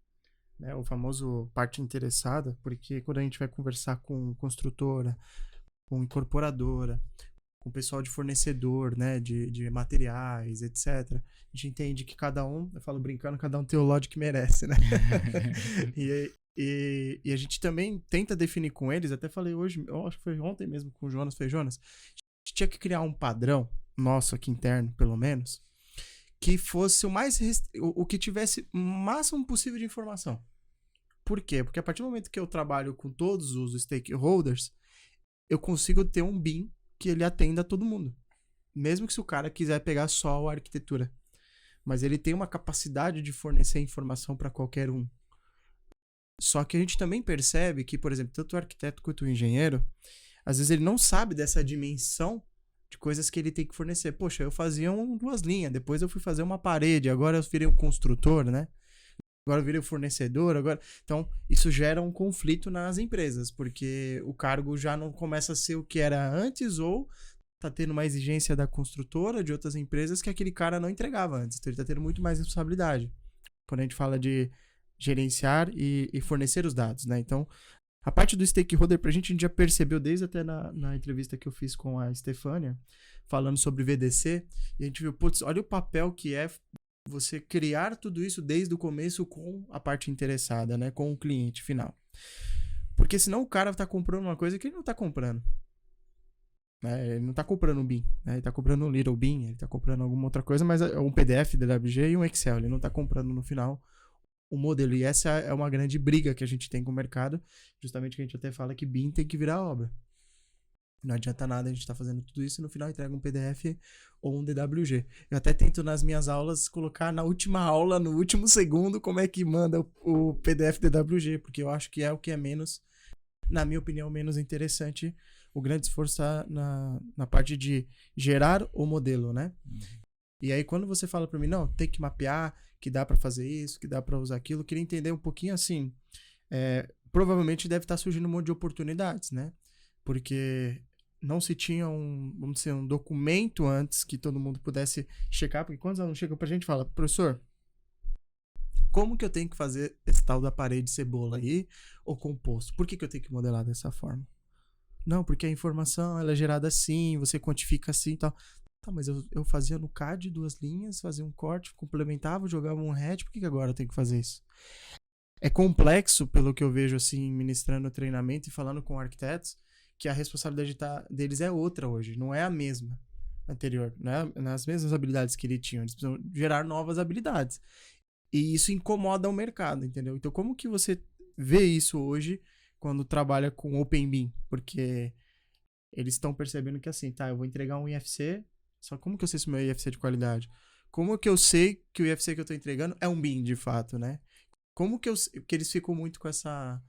né, o famoso parte interessada, porque quando a gente vai conversar com construtora, com incorporadora, com pessoal de fornecedor, né, de materiais, etc., a gente entende que cada um, eu falo brincando, cada um tem o lote que merece, né? E a gente também tenta definir com eles, até falei hoje, eu acho que foi ontem mesmo com o Jonas, foi Jonas, a gente tinha que criar um padrão, nosso aqui interno, pelo menos, que fosse o que tivesse o máximo possível de informação. Por quê? Porque a partir do momento que eu trabalho com todos os stakeholders, eu consigo ter um BIM que ele atenda a todo mundo. Mesmo que se o cara quiser pegar só a arquitetura. Mas ele tem uma capacidade de fornecer informação para qualquer um. Só que a gente também percebe que, por exemplo, tanto o arquiteto quanto o engenheiro, às vezes ele não sabe dessa dimensão de coisas que ele tem que fornecer. Poxa, eu fazia 2 linhas, depois eu fui fazer uma parede, agora eu virei um construtor, né? Agora eu virei um fornecedor, agora... Então, isso gera um conflito nas empresas, porque o cargo já não começa a ser o que era antes, ou tá tendo uma exigência da construtora, de outras empresas, que aquele cara não entregava antes. Então, ele tá tendo muito mais responsabilidade. Quando a gente fala de gerenciar e fornecer os dados, né? Então, a parte do stakeholder pra gente, a gente já percebeu desde até na entrevista que eu fiz com a Stefânia, falando sobre VDC, e a gente viu, putz, olha o papel que é você criar tudo isso desde o começo com a parte interessada, né? Com o cliente final. Porque senão o cara tá comprando uma coisa que ele não tá comprando. Né? Ele não tá comprando um BIM, né? Ele tá comprando um Little BIM, ele tá comprando alguma outra coisa, mas é um PDF, DWG e um Excel. Ele não tá comprando no final o modelo. E essa é uma grande briga que a gente tem com o mercado, justamente que a gente até fala que BIM tem que virar obra. Não adianta nada a gente estar fazendo tudo isso e no final entrega um PDF ou um DWG. Eu até tento nas minhas aulas colocar na última aula, no último segundo, como é que manda o PDF DWG, porque eu acho que é o que é menos, na minha opinião, menos interessante. O grande esforço está na parte de gerar o modelo, né? E aí quando você fala para mim, não, tem que mapear, que dá para fazer isso, que dá para usar aquilo, eu queria entender um pouquinho assim, provavelmente deve estar surgindo um monte de oportunidades, né? Porque não se tinha vamos dizer, um documento antes que todo mundo pudesse checar, porque quando os alunos chegam pra gente e falam, professor, como que eu tenho que fazer esse tal da parede cebola aí, ou composto? Por que eu tenho que modelar dessa forma? Não, porque a informação ela é gerada assim, você quantifica assim e tal. Tá, mas eu fazia no CAD 2 linhas, fazia um corte, complementava, jogava um hatch, por que agora eu tenho que fazer isso? É complexo, pelo que eu vejo assim, ministrando treinamento e falando com arquitetos, que a responsabilidade deles é outra hoje, não é a mesma anterior, não é as mesmas habilidades que eles tinham, eles precisam gerar novas habilidades. E isso incomoda o mercado, entendeu? Então, como que você vê isso hoje quando trabalha com OpenBIM? Porque eles estão percebendo que assim, tá, eu vou entregar um IFC, só como que eu sei se o meu IFC é de qualidade? Como que eu sei que o IFC que eu estou entregando é um BIM de fato, né? Como que porque eles ficam muito com essa...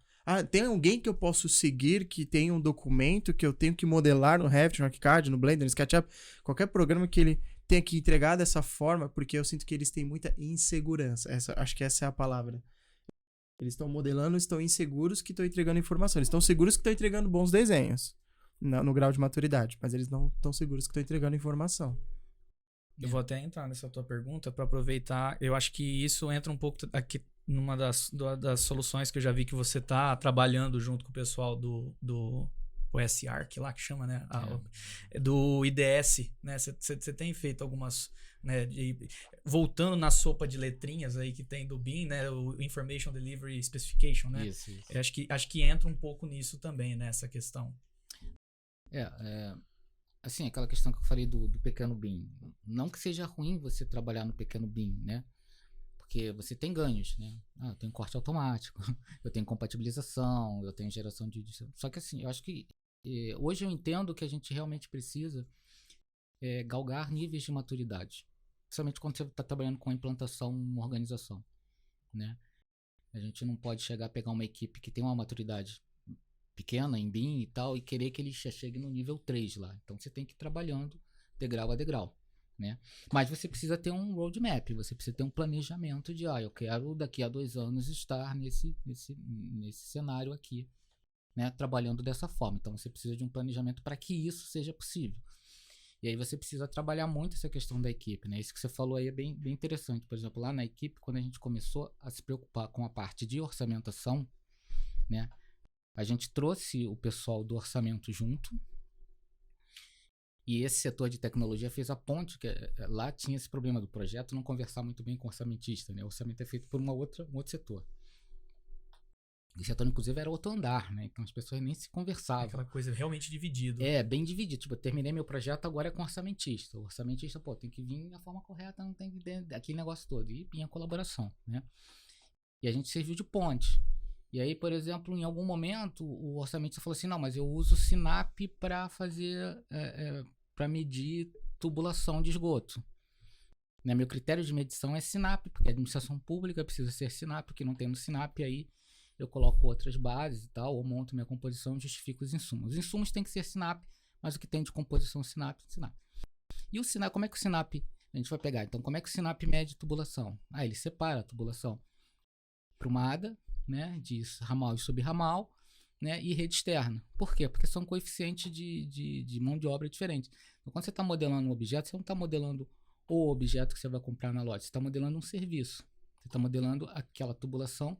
tem alguém que eu posso seguir que tem um documento que eu tenho que modelar no Revit, no ArchiCAD, no Blender, no SketchUp, qualquer programa que ele tenha que entregar dessa forma, porque eu sinto que eles têm muita insegurança. Acho que essa é a palavra. Eles estão modelando, estão inseguros que estão entregando informação. Eles estão seguros que estão entregando bons desenhos no grau de maturidade, mas eles não estão seguros que estão entregando informação. Eu vou até entrar nessa tua pergunta para aproveitar. Eu acho que isso entra um pouco aqui numa das soluções que eu já vi que você tá trabalhando junto com o pessoal do OSR, que lá que chama, né? Do IDS, né? Você tem feito algumas, né? Voltando na sopa de letrinhas aí que tem do BIM, né? O Information Delivery Specification, né? Isso. Eu acho que entra um pouco nisso também, né? Essa questão. Assim, aquela questão que eu falei do pequeno BIM. Não que seja ruim você trabalhar no pequeno BIM, né? Porque você tem ganhos, né? Eu tenho corte automático, eu tenho compatibilização, eu tenho geração de... Só que assim, eu acho que hoje eu entendo que a gente realmente precisa galgar níveis de maturidade. Principalmente quando você está trabalhando com a implantação em uma organização, né? A gente não pode chegar a pegar uma equipe que tem uma maturidade pequena em BIM e tal, e querer que ele já chegue no nível 3 lá. Então você tem que ir trabalhando degrau a degrau, né? Mas você precisa ter um roadmap, você precisa ter um planejamento de, eu quero daqui a 2 anos estar nesse cenário aqui, né? Trabalhando dessa forma. Então você precisa de um planejamento para que isso seja possível. E aí você precisa trabalhar muito essa questão da equipe, né? Isso que você falou aí é bem interessante. Por exemplo, lá na equipe, quando a gente começou a se preocupar com a parte de orçamentação, né? A gente trouxe o pessoal do orçamento junto, e esse setor de tecnologia fez a ponte, que lá tinha esse problema do projeto não conversar muito bem com o orçamentista, né? O orçamento é feito por um outro setor. O setor, inclusive, era outro andar, né? Então as pessoas nem se conversavam. Aquela coisa realmente dividido. Bem dividido. Tipo, eu terminei meu projeto, agora é com o orçamentista. O orçamentista, tem que vir da forma correta, não tem que ter aquele negócio todo. E vinha a colaboração, né? E a gente serviu de ponte. E aí, por exemplo, em algum momento, o orçamentista falou assim, não, mas eu uso o Sinap para fazer, para medir tubulação de esgoto. Né? Meu critério de medição é Sinap, porque a administração pública precisa ser Sinap, porque não tem no Sinap, aí eu coloco outras bases e tal, ou monto minha composição e justifico os insumos. Os insumos tem que ser Sinap, mas o que tem de composição Sinap. E o Sinap, como é que o Sinap, a gente vai pegar? Então, como é que o Sinap mede tubulação? Ele separa a tubulação prumada, né, de ramal e subramal, né, e rede externa. Por quê? Porque são coeficientes de mão de obra diferentes. Então, quando você está modelando um objeto, você não está modelando o objeto que você vai comprar na loja, você está modelando um serviço. Você está modelando aquela tubulação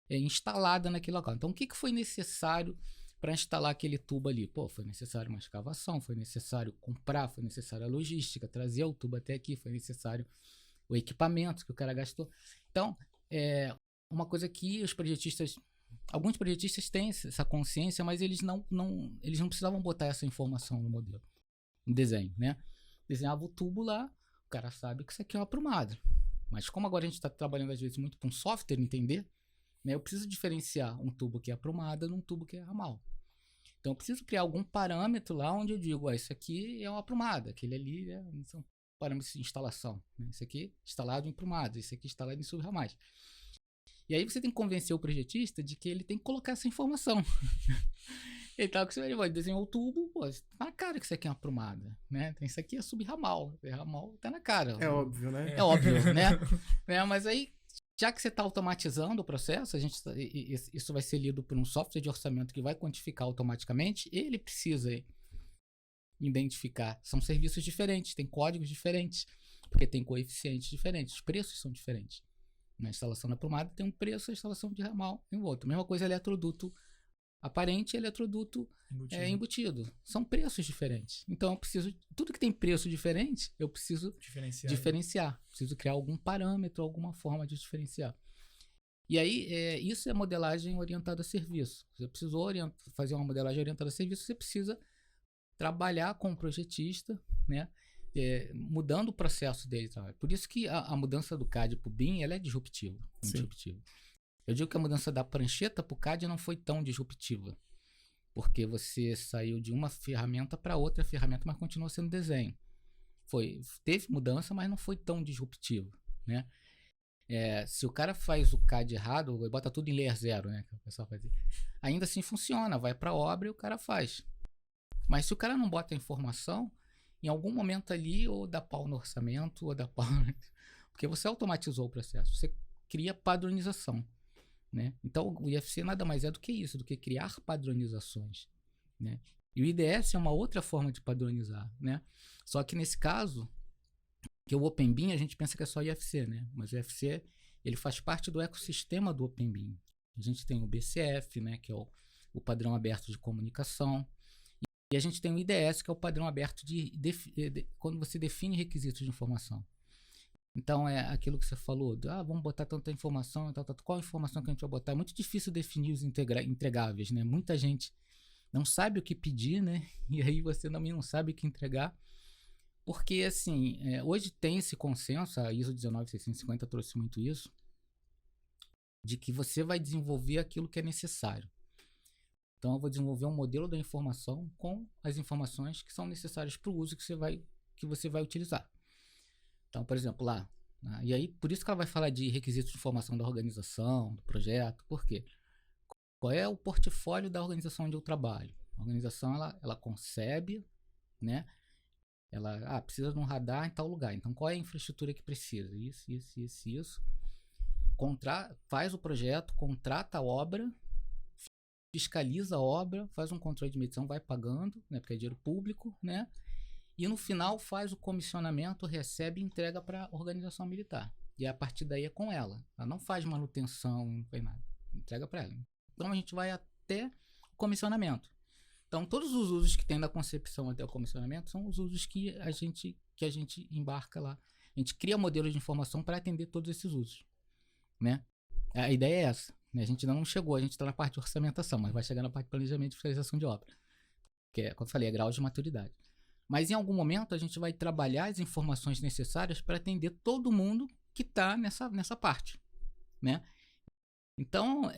instalada naquele local. Então, o que foi necessário para instalar aquele tubo ali? Foi necessário uma escavação, foi necessário comprar, foi necessário a logística, trazer o tubo até aqui, foi necessário o equipamento que o cara gastou. Então, uma coisa que alguns projetistas têm essa consciência, mas eles não precisavam botar essa informação no modelo, no desenho, né? Desenhava o tubo lá, o cara sabe que isso aqui é uma aprumada. Mas como agora a gente está trabalhando às vezes muito com software, entender, né? Eu preciso diferenciar um tubo que é aprumada de um tubo que é ramal. Então eu preciso criar algum parâmetro lá onde eu digo, isso aqui é uma aprumada, aquele ali são parâmetros de instalação, né? Isso aqui instalado em aprumada, isso aqui instalado em subramais. E aí você tem que convencer o projetista de que ele tem que colocar essa informação. Ele desenhou o tubo, tá na cara que isso aqui é uma aprumada, né? Isso aqui é subramal, ramal tá na cara. É óbvio, né? É óbvio, né? Mas aí, já que você está automatizando o processo, isso vai ser lido por um software de orçamento que vai quantificar automaticamente, ele precisa identificar. São serviços diferentes, tem códigos diferentes, porque tem coeficientes diferentes, os preços são diferentes. Na instalação da aprumada tem um preço, a instalação de ramal tem outro. Mesma coisa, eletroduto aparente e eletroduto embutido. São preços diferentes. Então, eu preciso, tudo que tem preço diferente, eu preciso diferenciar. Preciso criar algum parâmetro, alguma forma de diferenciar. E aí, isso é modelagem orientada a serviço. Você precisou fazer uma modelagem orientada a serviço, você precisa trabalhar com o projetista, né? Mudando o processo dele. Por isso que a mudança do CAD para o BIM ela é disruptiva. Eu digo que a mudança da prancheta para o CAD não foi tão disruptiva, porque você saiu de uma ferramenta para outra ferramenta, mas continuou sendo desenho. Teve mudança, mas não foi tão disruptivo, né? Se o cara faz o CAD errado, ele bota tudo em layer 0, né? Que o pessoal faz. Ainda assim funciona, vai para a obra e o cara faz. Mas se o cara não bota a informação, em algum momento ali, ou dá pau no orçamento, ou dá pau... Porque você automatizou o processo, você cria padronização, né? Então, o IFC nada mais é do que isso, do que criar padronizações, né? E o IDS é uma outra forma de padronizar, né? Só que nesse caso, que o OpenBIM, a gente pensa que é só IFC, né? Mas o IFC, ele faz parte do ecossistema do OpenBIM. A gente tem o BCF, né? Que é o padrão aberto de comunicação. E a gente tem o IDS, que é o padrão aberto quando você define requisitos de informação. Então, é aquilo que você falou, vamos botar tanta informação, qual informação que a gente vai botar? É muito difícil definir os entregáveis, né? Muita gente não sabe o que pedir, né? E aí você também não sabe o que entregar. Porque, assim, hoje tem esse consenso, a ISO 19650 trouxe muito isso, de que você vai desenvolver aquilo que é necessário. Então, eu vou desenvolver um modelo da informação com as informações que são necessárias para o uso que você vai utilizar. Então, por exemplo, lá, e aí por isso que ela vai falar de requisitos de informação da organização, do projeto. Por quê? Qual é o portfólio da organização onde eu trabalho? A organização, ela concebe, né? Ela precisa de um radar em tal lugar. Então, qual é a infraestrutura que precisa? Isso. Faz o projeto, contrata a obra, fiscaliza a obra, faz um controle de medição, vai pagando, né, porque é dinheiro público, né? E no final faz o comissionamento, recebe e entrega para a organização militar. E a partir daí é com ela. Ela não faz manutenção, não faz nada. Entrega para ela. Então a gente vai até o comissionamento. Então todos os usos que tem da concepção até o comissionamento são os usos que a gente embarca lá. A gente cria modelos de informação para atender todos esses usos, né? A ideia é essa. Né? A gente ainda não chegou, a gente está na parte de orçamentação, mas vai chegar na parte de planejamento e fiscalização de obra. Que é, como eu falei, é grau de maturidade. Mas em algum momento a gente vai trabalhar as informações necessárias para atender todo mundo que está nessa parte, né? Então,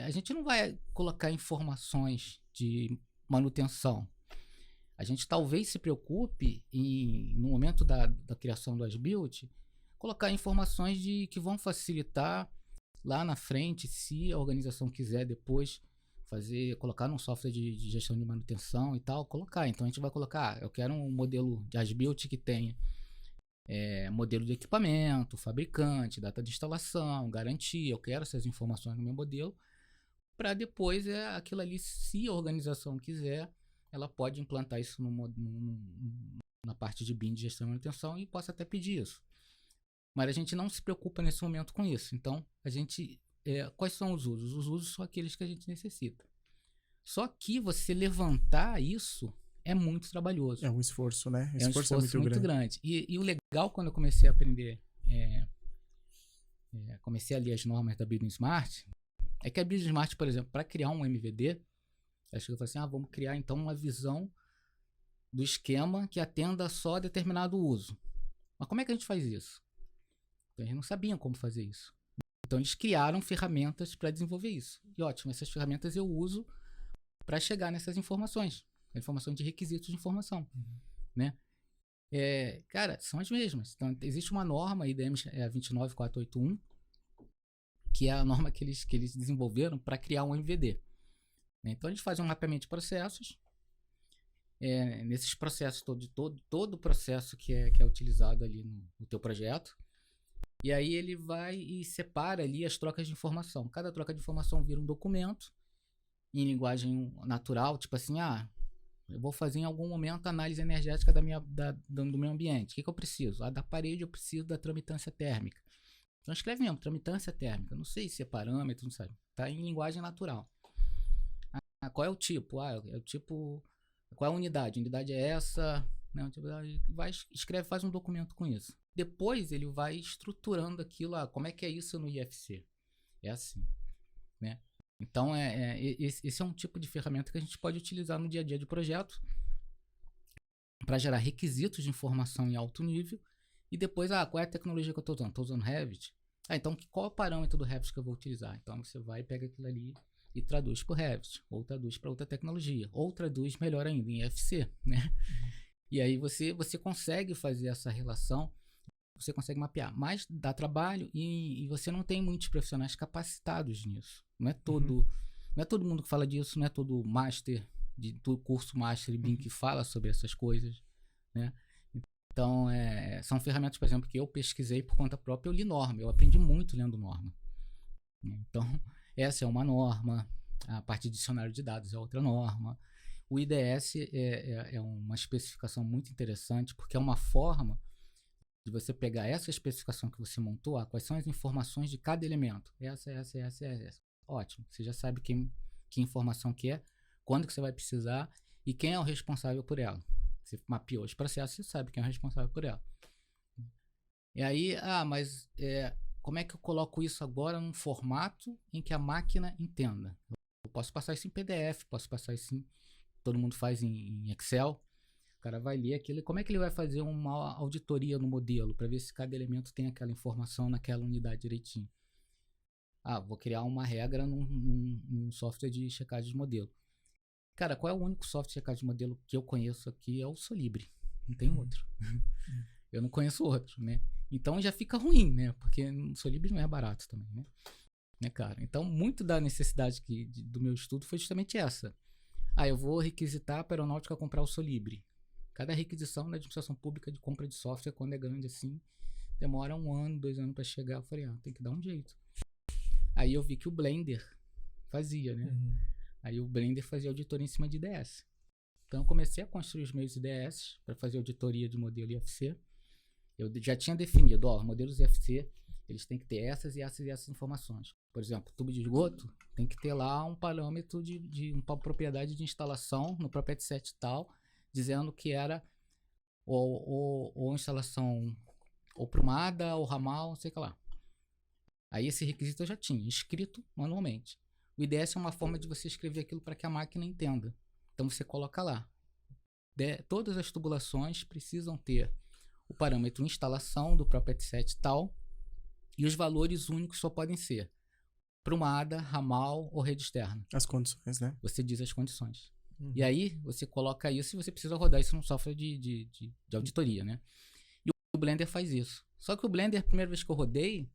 a gente não vai colocar informações de manutenção. A gente talvez se preocupe no momento da criação do As-Built, colocar informações que vão facilitar lá na frente, se a organização quiser depois colocar num software de gestão de manutenção e tal, colocar. Então a gente vai colocar, eu quero um modelo de As-Built que tenha modelo de equipamento, fabricante, data de instalação, garantia, eu quero essas informações no meu modelo, para depois aquilo ali, se a organização quiser, ela pode implantar isso na parte de BIM de gestão e manutenção e possa até pedir isso. Mas a gente não se preocupa nesse momento com isso. Então, quais são os usos? Os usos são aqueles que a gente necessita. Só que você levantar isso é muito trabalhoso. É um esforço, né? É um esforço muito grande. E o legal, quando eu comecei a aprender, comecei a ler as normas da Building Smart, é que a Building Smart, por exemplo, para criar um MVD, acho que eu falei assim, vamos criar então uma visão do esquema que atenda só a determinado uso. Mas como é que a gente faz isso? Então, eles não sabiam como fazer isso. Então, eles criaram ferramentas para desenvolver isso. E ótimo, essas ferramentas eu uso para chegar nessas informações. Informação de requisitos de informação. Né? Cara, são as mesmas. Então, existe uma norma, a IDM 29481, que é a norma que eles desenvolveram para criar um MVD. Né? Então, eles fazem um mapeamento de processos. Nesses processos, todo o processo que é utilizado ali no teu projeto. E aí ele vai e separa ali as trocas de informação. Cada troca de informação vira um documento em linguagem natural, tipo assim, eu vou fazer em algum momento a análise energética do meu ambiente. O que eu preciso? Da parede eu preciso da tramitância térmica. Então escreve mesmo, tramitância térmica. Não sei se é parâmetro, não sabe. Está em linguagem natural. Qual é o tipo? É o tipo... Qual é a unidade? A unidade é essa... Não, escreve, faz um documento com isso. Depois ele vai estruturando aquilo, como é que é isso no IFC? É assim, né? Então, esse é um tipo de ferramenta que a gente pode utilizar no dia a dia de projeto para gerar requisitos de informação em alto nível e depois, qual é a tecnologia que eu estou usando? Estou usando Revit? Então, qual é o parâmetro do Revit que eu vou utilizar? Então, você vai, pega aquilo ali e traduz para o Revit, ou traduz para outra tecnologia, ou traduz, melhor ainda, em IFC, né? E aí você consegue fazer essa relação, você consegue mapear, mas dá trabalho e você não tem muitos profissionais capacitados nisso. Não é todo mundo que fala disso, não é todo master, do curso master BIM que fala sobre essas coisas, né? Então, são ferramentas, por exemplo, que eu pesquisei por conta própria, eu li norma, eu aprendi muito lendo norma. Então, essa é uma norma, a parte de dicionário de dados é outra norma. O IDS é uma especificação muito interessante, porque é uma forma de você pegar essa especificação que você montou, quais são as informações de cada elemento. Essa. Ótimo, você já sabe que informação que é, quando que você vai precisar e quem é o responsável por ela. Você mapeou os processos, você sabe quem é o responsável por ela. E aí, mas como é que eu coloco isso agora num formato em que a máquina entenda? Eu posso passar isso em PDF, posso passar isso todo mundo faz em Excel. O cara vai ler aquilo. Como é que ele vai fazer uma auditoria no modelo para ver se cada elemento tem aquela informação naquela unidade direitinho? Vou criar uma regra num software de checagem de modelo. Cara, qual é o único software de checagem de modelo que eu conheço aqui? É o Solibri. Não tem outro. Eu não conheço outro, né? Então já fica ruim, né? Porque o Solibri não é barato também, né, cara? Então, muito da necessidade do meu estudo foi justamente essa. Eu vou requisitar para a aeronáutica comprar o Solibri. Cada requisição na administração pública de compra de software, quando é grande assim, demora 1 ano, 2 anos para chegar. Eu falei, tem que dar um jeito. Aí eu vi que o Blender fazia, né? Aí o Blender fazia auditoria em cima de IDS. Então eu comecei a construir os meus IDS para fazer auditoria de modelo IFC. Eu já tinha definido, modelos IFC, eles têm que ter essas e essas e essas informações. Por exemplo, tubo de esgoto tem que ter lá um parâmetro de uma propriedade de instalação no próprio set tal, dizendo que era ou instalação ou prumada ou ramal, não sei o que lá. Aí esse requisito eu já tinha, escrito manualmente. O IDS é uma forma de você escrever aquilo para que a máquina entenda. Então você coloca lá. Todas as tubulações precisam ter o parâmetro instalação do próprio set tal, e os valores únicos só podem ser prumada, ramal ou rede externa. As condições, né? Você diz as condições. E aí você coloca isso e você precisa rodar isso num software de auditoria, né? E o Blender faz isso. Só que o Blender, a primeira vez que eu rodei,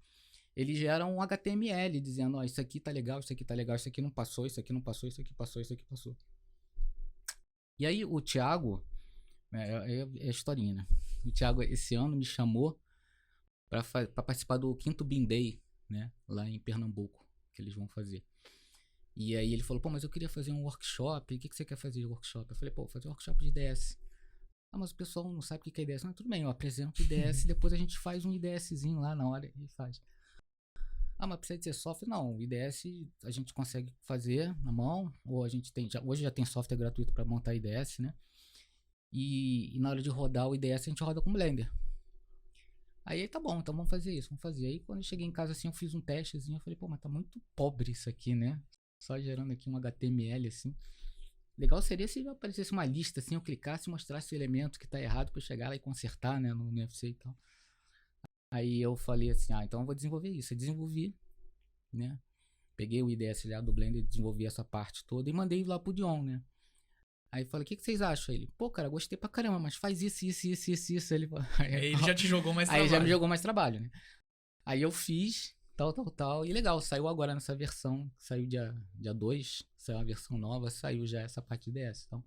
ele gera um HTML dizendo, isso aqui tá legal, isso aqui tá legal, isso aqui não passou, isso aqui não passou, isso aqui passou, isso aqui passou. E aí o Thiago, é a historinha, né? O Thiago esse ano me chamou para participar do 5º BIM Day, né? Lá em Pernambuco, que eles vão fazer. E aí ele falou, mas eu queria fazer um workshop, o que você quer fazer de workshop? Eu falei, fazer um workshop de IDS. Mas o pessoal não sabe o que é IDS. Não, tudo bem, eu apresento IDS e depois a gente faz um IDSzinho lá na hora e faz. Mas precisa de ser software? Não, o IDS a gente consegue fazer na mão, ou a gente tem, hoje já tem software gratuito para montar IDS, né? E na hora de rodar o IDS a gente roda com Blender. Aí tá bom, então vamos fazer isso, vamos fazer. Aí quando eu cheguei em casa assim, eu fiz um testezinho, eu falei, mas tá muito pobre isso aqui, né? Só gerando aqui um HTML assim. Legal seria se aparecesse uma lista assim, eu clicasse e mostrasse o elemento que tá errado para eu chegar lá e consertar, né, no NFC e tal. Aí eu falei assim, então eu vou desenvolver isso. Eu desenvolvi, né? Peguei o IDS lá do Blender, desenvolvi essa parte toda e mandei lá pro Dion, né? Aí eu falei, o que vocês acham? Ele, cara, gostei pra caramba, mas faz isso. Aí ele já te jogou mais trabalho. Aí já me jogou mais trabalho, né? Aí eu fiz, tal. E legal, saiu agora nessa versão, saiu dia 2, saiu uma versão nova, saiu já essa parte de IDS. Então,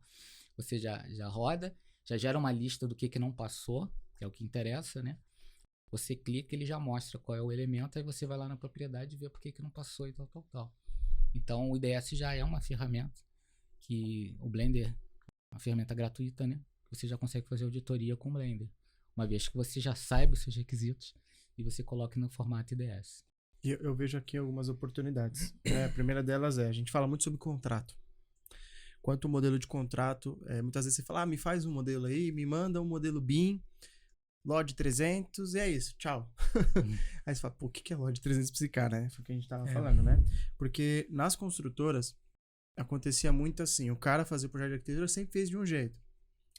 você já roda, já gera uma lista do que não passou, que é o que interessa, né? Você clica, ele já mostra qual é o elemento, aí você vai lá na propriedade e vê por que não passou e tal. Então, o IDS já é uma ferramenta que o Blender, uma ferramenta gratuita, né? Você já consegue fazer auditoria com o Blender, uma vez que você já saiba os seus requisitos e você coloque no formato IDS. E eu vejo aqui algumas oportunidades. A primeira delas a gente fala muito sobre contrato. Quanto o modelo de contrato, muitas vezes você fala, me faz um modelo aí, me manda um modelo BIM, LOD 300, e é isso, tchau. Aí você fala, o que é LOD 300 pra esse cara, né? Foi o que a gente tava falando, né? Porque nas construtoras, acontecia muito assim, o cara fazia o projeto de arquitetura sempre fez de um jeito.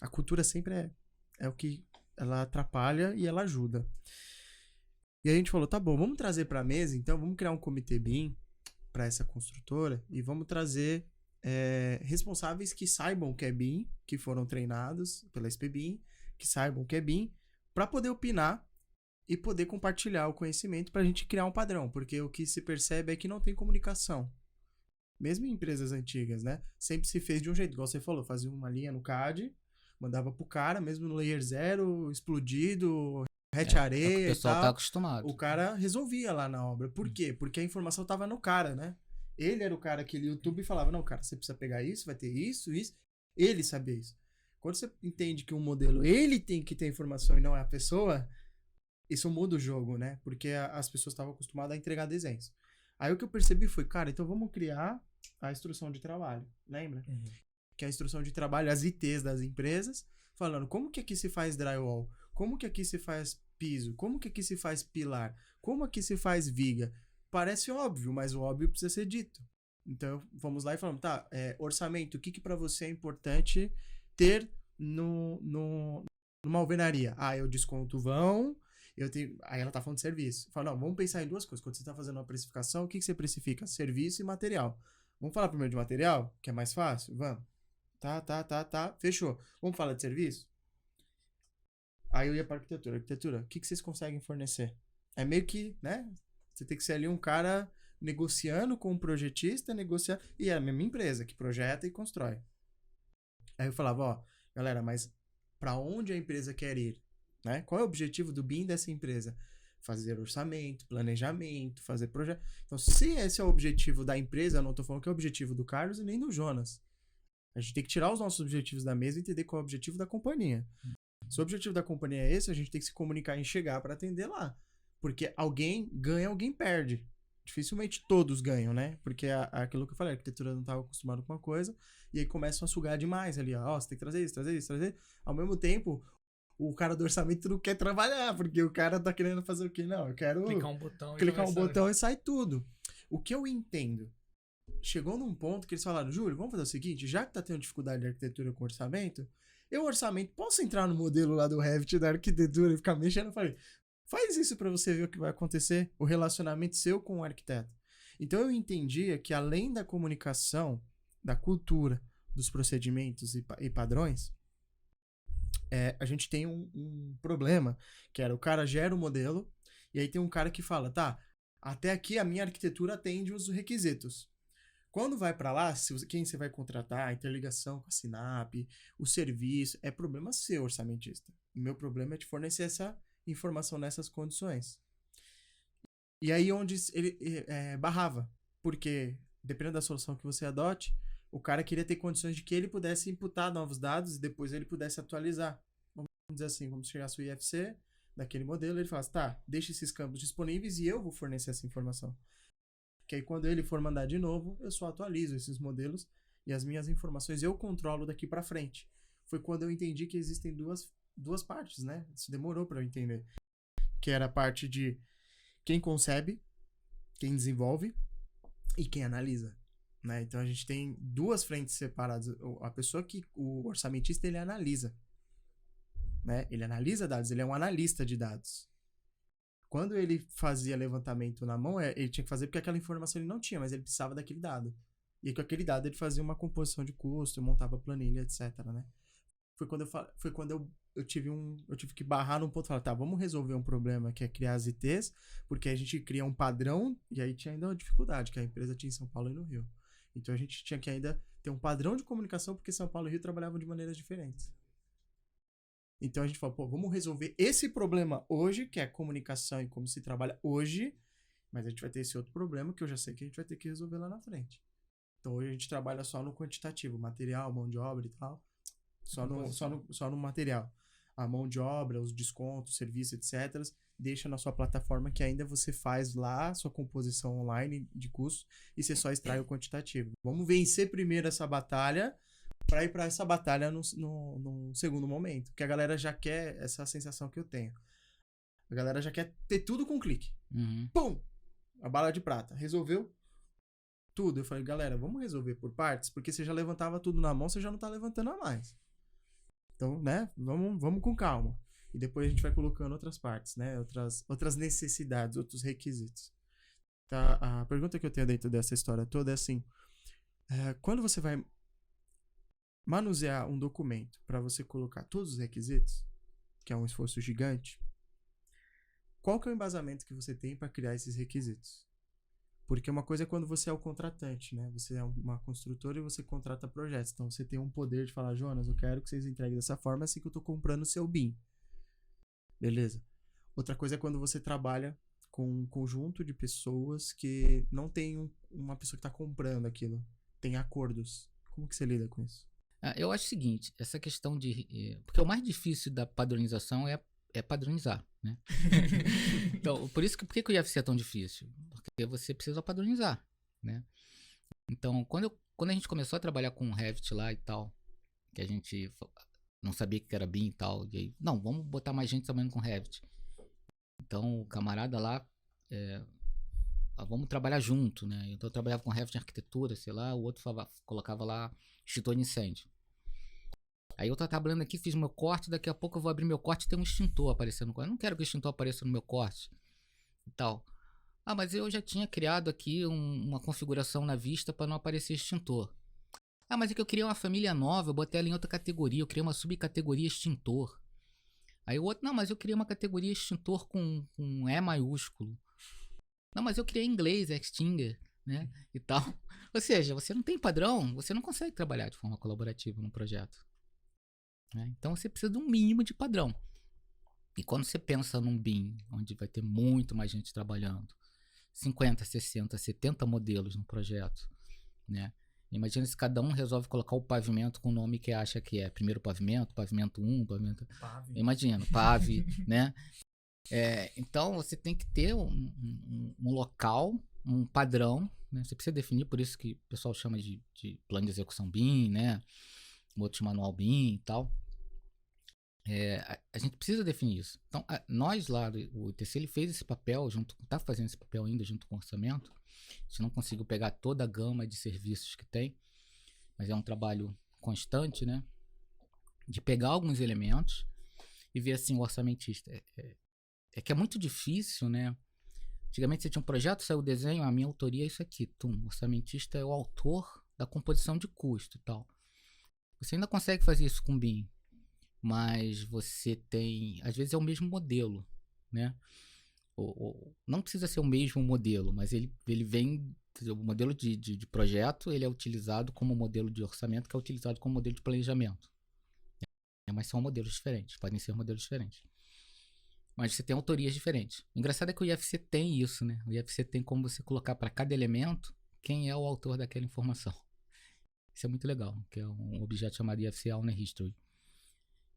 A cultura sempre é o que ela atrapalha e ela ajuda. E aí a gente falou, tá bom, vamos trazer pra mesa, então vamos criar um comitê BIM para essa construtora e vamos trazer responsáveis que saibam o que é BIM, que foram treinados pela SPBIM, que saibam o que é BIM, para poder opinar e poder compartilhar o conhecimento para a gente criar um padrão, porque o que se percebe é que não tem comunicação. Mesmo em empresas antigas, né? Sempre se fez de um jeito, igual você falou, fazia uma linha no CAD, mandava pro cara, mesmo no layer 0, explodido, areia o pessoal e tal. Tá acostumado. O cara resolvia lá na obra. Por quê? Porque a informação tava no cara, né? Ele era o cara que lia o YouTube e falava, não, cara, você precisa pegar isso, vai ter isso. Ele sabia isso. Quando você entende que um modelo, ele tem que ter informação e não é a pessoa, isso muda o jogo, né? Porque as pessoas estavam acostumadas a entregar desenhos. Aí o que eu percebi foi, cara, então vamos criar a instrução de trabalho, lembra? Que é a instrução de trabalho, as ITs das empresas, falando como que aqui se faz drywall, como que aqui se faz piso, como que aqui se faz pilar, como aqui se faz viga. Parece óbvio, mas o óbvio precisa ser dito. Então, vamos lá e falamos, tá, orçamento, o que para você é importante ter numa alvenaria? Eu desconto vão, aí ela tá falando de serviço. Fala, não, vamos pensar em duas coisas. Quando você tá fazendo uma precificação, o que você precifica? Serviço e material. Vamos falar primeiro de material, que é mais fácil? Vamos. Tá, fechou. Vamos falar de serviço? Aí eu ia para arquitetura. Arquitetura, o que vocês conseguem fornecer? É meio que, né? Você tem que ser ali um cara negociando com um projetista, e é a mesma empresa que projeta e constrói. Aí eu falava, galera, mas para onde a empresa quer ir, né? Qual é o objetivo do BIM dessa empresa? Fazer orçamento, planejamento, fazer projeto. Então, se esse é o objetivo da empresa, eu não estou falando que é o objetivo do Carlos e nem do Jonas. A gente tem que tirar os nossos objetivos da mesa e entender qual é o objetivo da companhia. Se o objetivo da companhia é esse, a gente tem que se comunicar e chegar para atender lá. Porque alguém ganha, alguém perde. Dificilmente todos ganham, né? Porque aquilo que eu falei, a arquitetura não estava acostumada com uma coisa, e aí começam a sugar demais ali, ó, você tem que trazer isso, trazer isso, trazer. Ao mesmo tempo, o cara do orçamento não quer trabalhar, porque o cara tá querendo fazer o quê? Não, eu quero clicar um botão e sai tudo. O que eu entendo, chegou num ponto que eles falaram, Júlio, vamos fazer o seguinte, já que tá tendo dificuldade de arquitetura com orçamento, posso entrar no modelo lá do Revit da arquitetura e ficar mexendo? Eu falei, faz isso para você ver o que vai acontecer, o relacionamento seu com o arquiteto. Então eu entendia que além da comunicação, da cultura, dos procedimentos e padrões, a gente tem um problema, que era o cara gera o modelo, e aí tem um cara que fala, tá, até aqui a minha arquitetura atende os requisitos. Quando vai para lá, quem você vai contratar, a interligação com a Sinap, o serviço, é problema seu, orçamentista. O meu problema é te fornecer essa informação nessas condições. E aí onde ele barrava, porque dependendo da solução que você adote, o cara queria ter condições de que ele pudesse imputar novos dados e depois ele pudesse atualizar. Vamos dizer assim, como se chegasse o IFC daquele modelo, ele falasse, tá, deixa esses campos disponíveis e eu vou fornecer essa informação. Que aí quando ele for mandar de novo, eu só atualizo esses modelos e as minhas informações eu controlo daqui para frente. Foi quando eu entendi que existem duas partes, né? Isso demorou para eu entender. Que era a parte de quem concebe, quem desenvolve e quem analisa, né? Então a gente tem duas frentes separadas. A pessoa que o orçamentista, ele analisa, né? Ele analisa dados, ele é um analista de dados. Quando ele fazia levantamento na mão, ele tinha que fazer porque aquela informação ele não tinha, mas ele precisava daquele dado. E com aquele dado ele fazia uma composição de custo, montava planilha, etc, né? Foi quando eu tive que barrar num ponto e falar, tá, vamos resolver um problema que é criar as ITs, porque a gente cria um padrão, e aí tinha ainda uma dificuldade, que a empresa tinha em São Paulo e no Rio. Então a gente tinha que ainda ter um padrão de comunicação, porque São Paulo e Rio trabalhavam de maneiras diferentes. Então a gente falou, pô, vamos resolver esse problema hoje, que é a comunicação e como se trabalha hoje, mas a gente vai ter esse outro problema que eu já sei que a gente vai ter que resolver lá na frente. Então hoje a gente trabalha só no quantitativo, material, mão de obra e tal, só no material. A mão de obra, os descontos, serviço, etc., deixa na sua plataforma que ainda você faz lá sua composição online de custo e você só extrai o quantitativo. Vamos vencer primeiro essa batalha para ir para essa batalha no segundo momento. Porque a galera já quer essa sensação que eu tenho. A galera já quer ter tudo com um clique. Uhum. Pum! A bala de prata. Resolveu tudo. Eu falei, galera, vamos resolver por partes, porque você já levantava tudo na mão, você já não tá levantando a mais. Então, né, vamos com calma. E depois a gente vai colocando outras partes, né, outras necessidades, outros requisitos. Tá? A pergunta que eu tenho dentro dessa história toda é assim, quando você vai manusear um documento para você colocar todos os requisitos, que é um esforço gigante, qual que é o embasamento que você tem para criar esses requisitos? Porque uma coisa é quando você é o contratante, né? Você é uma construtora e você contrata projetos. Então você tem um poder de falar, Jonas, eu quero que vocês entreguem dessa forma, assim que eu tô comprando o seu BIM. Beleza. Outra coisa é quando você trabalha com um conjunto de pessoas que não tem uma pessoa que tá comprando aquilo. Tem acordos. Como que você lida com isso? Eu acho o seguinte, essa questão de... Porque o mais difícil da padronização é padronizar, né? Então, por que o IFC é tão difícil? Porque você precisa padronizar, né? Então, quando a gente começou a trabalhar com Revit lá e tal, que a gente não sabia que era BIM e tal, e aí, não, vamos botar mais gente trabalhando com Revit. Então, o camarada lá, vamos trabalhar junto, né? Então, eu trabalhava com Revit em arquitetura, sei lá, o outro colocava lá extintor de incêndio. Aí eu tô trabalhando aqui, fiz meu corte, daqui a pouco eu vou abrir meu corte e tem um extintor aparecendo no corte. Eu não quero que o extintor apareça no meu corte e tal. Ah, mas eu já tinha criado aqui uma configuração na vista para não aparecer extintor. Ah, mas é que eu criei uma família nova, eu botei ela em outra categoria, eu criei uma subcategoria extintor. Aí o outro, não, mas eu criei uma categoria extintor com E maiúsculo. Não, mas eu criei em inglês, extinguer, né, e tal. Ou seja, você não tem padrão, você não consegue trabalhar de forma colaborativa num projeto. né? Então você precisa de um mínimo de padrão. E quando você pensa num BIM, onde vai ter muito mais gente trabalhando, 50, 60, 70 modelos no projeto, né? Imagina se cada um resolve colocar o pavimento com o nome que acha que é. Primeiro pavimento, pavimento 1, pavimento... Pave. Imagina, PAV, né? Então você tem que ter um local, um padrão, né? Você precisa definir, por isso que o pessoal chama de plano de execução BIM, né? Outros manual BIM e tal. A gente precisa definir isso. Então, nós lá, o ITC, ele fez esse papel, está fazendo esse papel ainda junto com o orçamento. A gente não conseguiu pegar toda a gama de serviços que tem, mas é um trabalho constante, né? De pegar alguns elementos e ver assim, o orçamentista. É que é muito difícil, né? Antigamente você tinha um projeto, saiu o desenho, a minha autoria é isso aqui. O orçamentista é o autor da composição de custo e tal. Você ainda consegue fazer isso com BIM, mas você tem, às vezes é o mesmo modelo, né? Não precisa ser o mesmo modelo, mas ele vem, o modelo de projeto, ele é utilizado como modelo de orçamento, que é utilizado como modelo de planejamento. Mas são modelos diferentes, podem ser modelos diferentes. Mas você tem autorias diferentes. O engraçado é que o IFC tem isso, né? O IFC tem como você colocar para cada elemento quem é o autor daquela informação. Isso é muito legal, que é um objeto chamado IFC Owner History.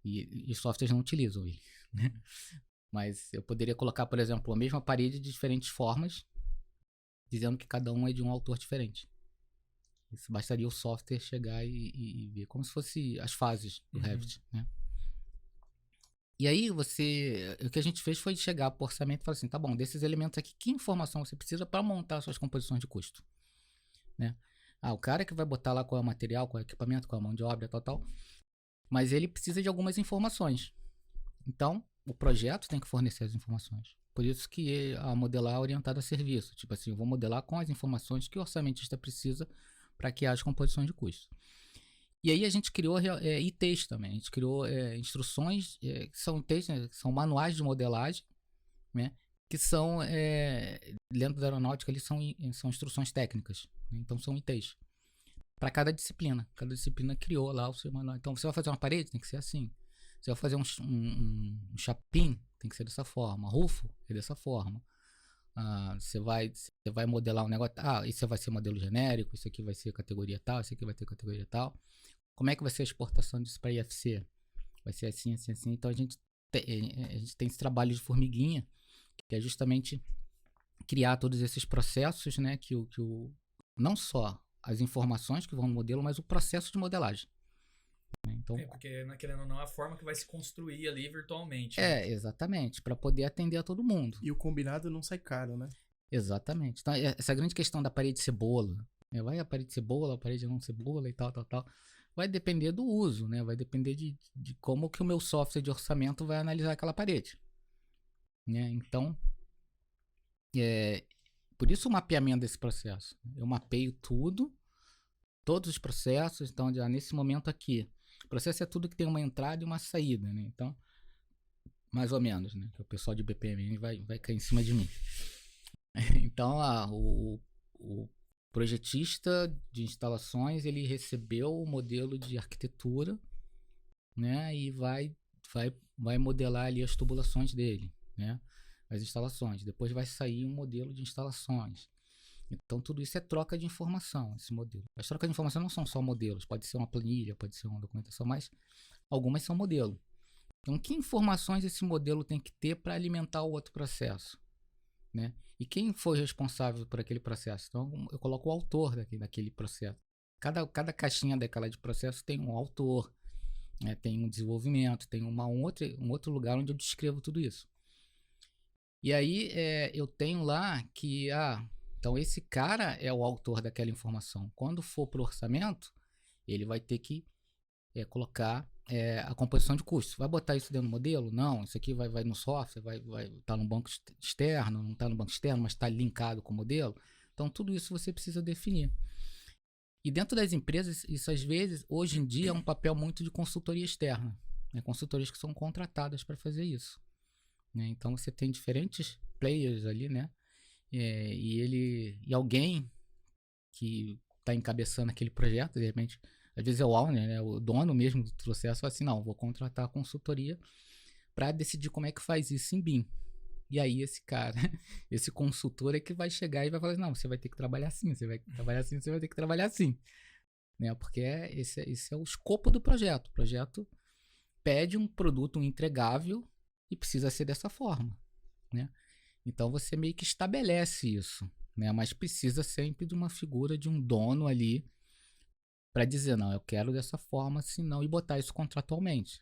E os softwares não utilizam ele, né? Mas eu poderia colocar, por exemplo, a mesma parede de diferentes formas, dizendo que cada um é de um autor diferente. Isso bastaria o software chegar e ver, como se fosse as fases do Revit, né? E aí o que a gente fez foi chegar para o orçamento e falar assim, tá bom, desses elementos aqui, que informação você precisa para montar suas composições de custo, né? O cara que vai botar lá qual é o material, qual é o equipamento, qual é a mão de obra, tal, mas ele precisa de algumas informações. Então, o projeto tem que fornecer as informações. Por isso que a modelar é orientada a serviço. Tipo assim, eu vou modelar com as informações que o orçamentista precisa para que haja composições de custo. E aí a gente criou ITs também. A gente criou instruções, que são ITs, né, que são manuais de modelagem, né, que são, dentro da aeronáutica, eles são instruções técnicas. Né, então são ITs. Para cada disciplina. Cada disciplina criou lá o seu manual. Então você vai fazer uma parede, tem que ser assim. Você vai fazer um chapim, tem que ser dessa forma. Rufo, é dessa forma. Você vai modelar um negócio. Isso vai ser modelo genérico, isso aqui vai ser categoria tal, isso aqui vai ter categoria tal. Como é que vai ser a exportação disso para IFC? Vai ser assim, assim, assim. Então a gente tem esse trabalho de formiguinha, que é justamente criar todos esses processos, né? Que não só as informações que vão no modelo, mas o processo de modelagem. Então, porque, querendo ou não, é a forma que vai se construir ali virtualmente. Né? Exatamente, para poder atender a todo mundo. E o combinado não sai caro, né? Exatamente. Então, essa grande questão da parede cebola, né? Vai a parede cebola, a parede não cebola e tal, vai depender do uso, né? Vai depender de como que o meu software de orçamento vai analisar aquela parede. Né? Então, por isso o mapeamento desse processo. Eu mapeio tudo, todos os processos. Então, nesse momento aqui, o processo é tudo que tem uma entrada e uma saída, né? Então, mais ou menos, né? O pessoal de BPMN vai cair em cima de mim. Então, o projetista de instalações, ele recebeu o modelo de arquitetura, né? E vai modelar ali as tubulações dele, né? As instalações. Depois vai sair um modelo de instalações. Então, tudo isso é troca de informação, esse modelo. As trocas de informação não são só modelos, pode ser uma planilha, pode ser uma documentação, mas algumas são modelo. Então, que informações esse modelo tem que ter para alimentar o outro processo? Né? E quem foi responsável por aquele processo? Então, eu coloco o autor daquele processo. Cada caixinha daquela de processo tem um autor, né? Tem um desenvolvimento, tem um outro lugar onde eu descrevo tudo isso. E aí, eu tenho lá que... Então, esse cara é o autor daquela informação. Quando for para o orçamento, ele vai ter que colocar a composição de custos. Vai botar isso dentro do modelo? Não, isso aqui vai no software, vai estar no banco externo, não está no banco externo, mas está linkado com o modelo. Então, tudo isso você precisa definir. E dentro das empresas, isso às vezes, hoje em dia, é um papel muito de consultoria externa. Né? Consultorias que são contratadas para fazer isso. Né? Então, você tem diferentes players ali, né? E alguém que está encabeçando aquele projeto, de repente às vezes é o owner, né, o dono mesmo do processo, fala assim, não, vou contratar a consultoria para decidir como é que faz isso em BIM. E aí esse cara, esse consultor é que vai chegar e vai falar, não, você vai ter que trabalhar assim, você vai trabalhar assim, você vai ter que trabalhar assim. Né? Porque esse é o escopo do projeto. O projeto pede um produto, um entregável, e precisa ser dessa forma. Né? Então você meio que estabelece isso, né? Mas precisa sempre de uma figura de um dono ali para dizer, não, eu quero dessa forma, senão, e botar isso contratualmente.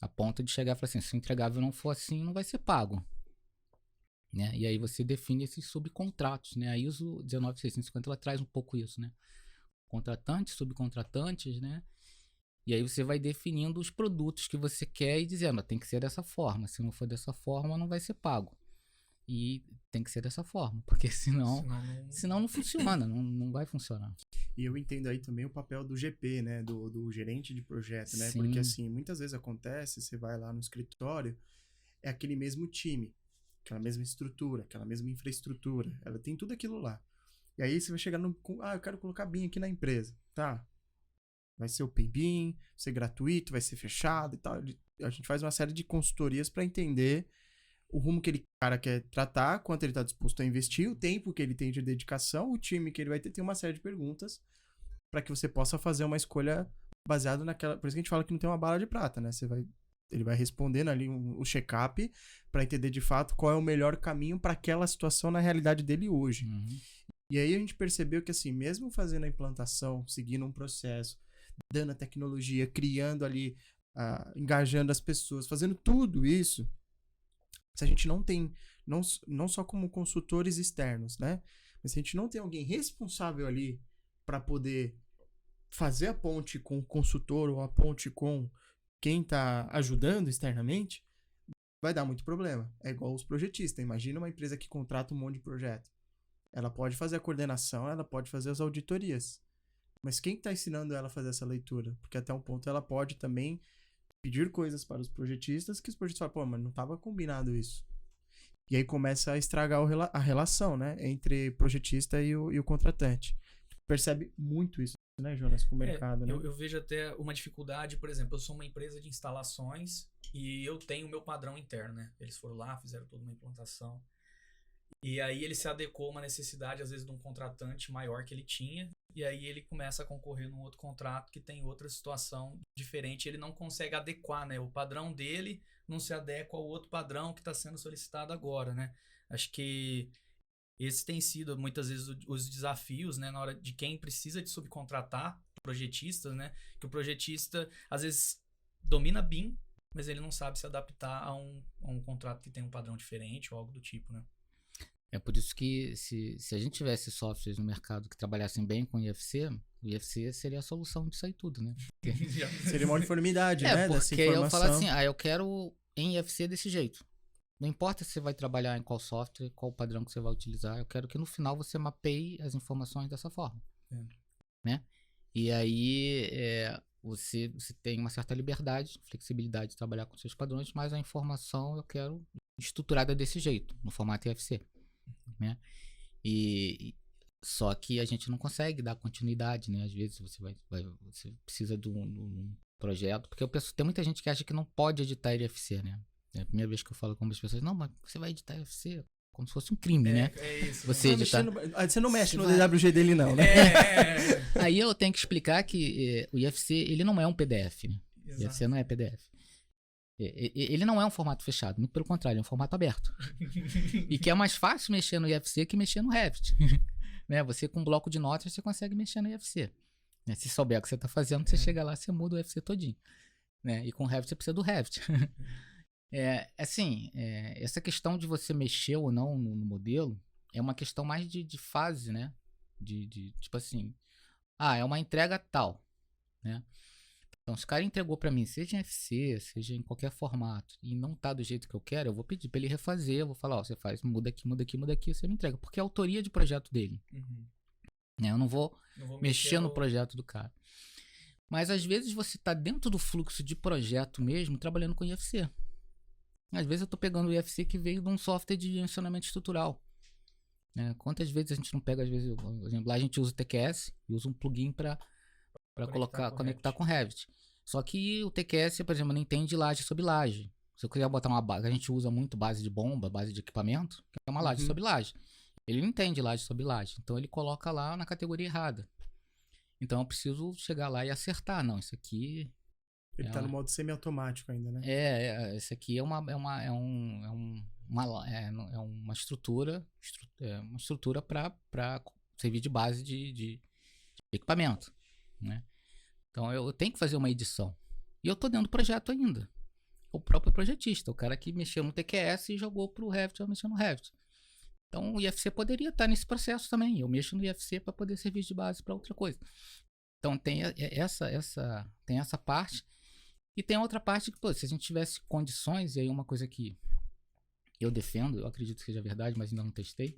A ponto de chegar e falar assim, se o entregável não for assim, não vai ser pago. Né? E aí você define esses subcontratos, né? A ISO 19650 ela traz um pouco isso, né? Contratantes, subcontratantes, né? E aí você vai definindo os produtos que você quer e dizendo, tem que ser dessa forma. Se não for dessa forma, não vai ser pago. E tem que ser dessa forma, porque senão não funciona, não vai funcionar. E eu entendo aí também o papel do GP, né? Do gerente de projeto, né? Sim. Porque assim, muitas vezes acontece, você vai lá no escritório, é aquele mesmo time, aquela mesma estrutura, aquela mesma infraestrutura, ela tem tudo aquilo lá. E aí você vai chegar no... eu quero colocar BIM aqui na empresa. Tá. Vai ser Open BIM, vai ser gratuito, vai ser fechado e tal. A gente faz uma série de consultorias para entender o rumo que ele cara quer tratar, quanto ele está disposto a investir, o tempo que ele tem de dedicação, o time que ele vai ter. Tem uma série de perguntas para que você possa fazer uma escolha baseada naquela... Por isso que a gente fala que não tem uma bala de prata, né? Ele vai respondendo ali o check-up para entender de fato qual é o melhor caminho para aquela situação na realidade dele hoje. Uhum. E aí a gente percebeu que assim, mesmo fazendo a implantação, seguindo um processo, dando a tecnologia, criando ali, engajando as pessoas, fazendo tudo isso, se a gente não tem, não só como consultores externos, né? Mas se a gente não tem alguém responsável ali para poder fazer a ponte com o consultor ou a ponte com quem está ajudando externamente, vai dar muito problema. É igual os projetistas. Imagina uma empresa que contrata um monte de projeto. Ela pode fazer a coordenação, ela pode fazer as auditorias. Mas quem está ensinando ela a fazer essa leitura? Porque até um ponto ela pode também pedir coisas para os projetistas que os projetistas falam, pô, mas não estava combinado isso. E aí começa a estragar a relação, né? Entre projetista e o contratante. Percebe muito isso, né, Jonas, com o mercado, né? Eu vejo até uma dificuldade, por exemplo, eu sou uma empresa de instalações e eu tenho o meu padrão interno, né? Eles foram lá, fizeram toda uma implantação. E aí ele se adequou a uma necessidade, às vezes, de um contratante maior que ele tinha. E aí ele começa a concorrer num outro contrato que tem outra situação diferente. Ele não consegue adequar, né? O padrão dele não se adequa ao outro padrão que está sendo solicitado agora, né? Acho que esse tem sido, muitas vezes, os desafios, né? Na hora de quem precisa de subcontratar projetistas, né? Que o projetista, às vezes, domina BIM, mas ele não sabe se adaptar a um contrato que tem um padrão diferente ou algo do tipo, né? É por isso que se a gente tivesse softwares no mercado que trabalhassem bem com o IFC seria a solução disso aí tudo, né? Seria uma uniformidade, né? Dessa Porque informação. eu falo assim, eu quero em IFC desse jeito. Não importa se você vai trabalhar em qual software, qual padrão que você vai utilizar, eu quero que no final você mapeie as informações dessa forma. Né? E aí você tem uma certa liberdade, flexibilidade de trabalhar com seus padrões, mas a informação eu quero estruturada desse jeito, no formato IFC. Né? Só que a gente não consegue dar continuidade, né? Às vezes você precisa de um projeto, porque eu penso, tem muita gente que acha que não pode editar IFC, né? É a primeira vez que eu falo com as pessoas, não, mas você vai editar IFC como se fosse um crime, né? É isso. Você editar... Você não mexe no DWG dele não, né? Aí eu tenho que explicar que o IFC, ele não é um PDF, né? O IFC não é PDF. Ele não é um formato fechado, muito pelo contrário, é um formato aberto. E que é mais fácil mexer no IFC que mexer no Revit. Né? Você com um bloco de notas, você consegue mexer no IFC. Né? Se souber o que você está fazendo, você chega lá, você muda o IFC todinho. Né? E com o Revit você precisa do Revit. Essa questão de você mexer ou não no modelo é uma questão mais de fase, né? Tipo assim, é uma entrega tal, né? Então, se o cara entregou para mim, seja em FC, seja em qualquer formato, e não tá do jeito que eu quero, eu vou pedir para ele refazer, eu vou falar, você faz, muda aqui, você me entrega, porque é a autoria de projeto dele. Né? Eu não vou mexer no projeto do cara. Mas às vezes você tá dentro do fluxo de projeto mesmo, trabalhando com IFC. Às vezes eu tô pegando o IFC que veio de um software de dimensionamento estrutural. Né? Quantas vezes a gente não pega, às vezes, por exemplo, lá a gente usa o TQS e usa um plugin para para Conectar com o conectar Revit. com o Revit. Só que o TQS, por exemplo, não entende laje sobre laje. Se eu quiser botar uma base, a gente usa muito base de bomba, base de equipamento, que é uma laje Uhum. sobre laje. Ele não entende laje sobre laje, então ele coloca lá na categoria errada. Então eu preciso chegar lá e acertar. Não, isso aqui Ele é tá no modo semiautomático ainda, né? esse aqui é uma estrutura para servir de base de equipamento, né? Então eu tenho que fazer uma edição. E eu tô dentro do projeto ainda. O próprio projetista, o cara que mexeu no TQS e jogou pro Revit, vai mexer no Revit. Então o IFC poderia estar nesse processo também. Eu mexo no IFC para poder servir de base para outra coisa. Então tem essa parte. E tem outra parte que, pô, se a gente tivesse condições, e aí uma coisa que eu defendo, eu acredito que seja verdade, mas ainda não testei,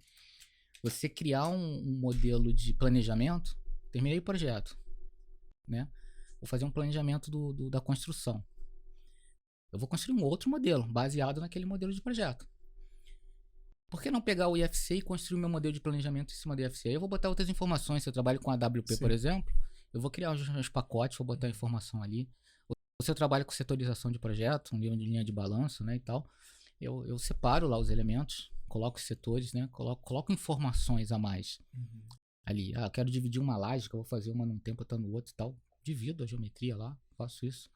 você criar um modelo de planejamento, terminei o projeto, né? Vou fazer um planejamento da construção. Eu vou construir um outro modelo, baseado naquele modelo de projeto. Por que não pegar o IFC e construir o meu modelo de planejamento em cima do IFC? Aí eu vou botar outras informações. Se eu trabalho com a AWP, por exemplo, eu vou criar uns pacotes, vou botar a informação ali. Ou se eu trabalho com setorização de projeto, um linha de balanço, né, e tal, eu separo lá os elementos, coloco os setores, né, coloco informações a mais ali. Ah, eu quero dividir uma laje, que eu vou fazer uma num tempo, outra no outro e tal. Divido a geometria lá, faço isso.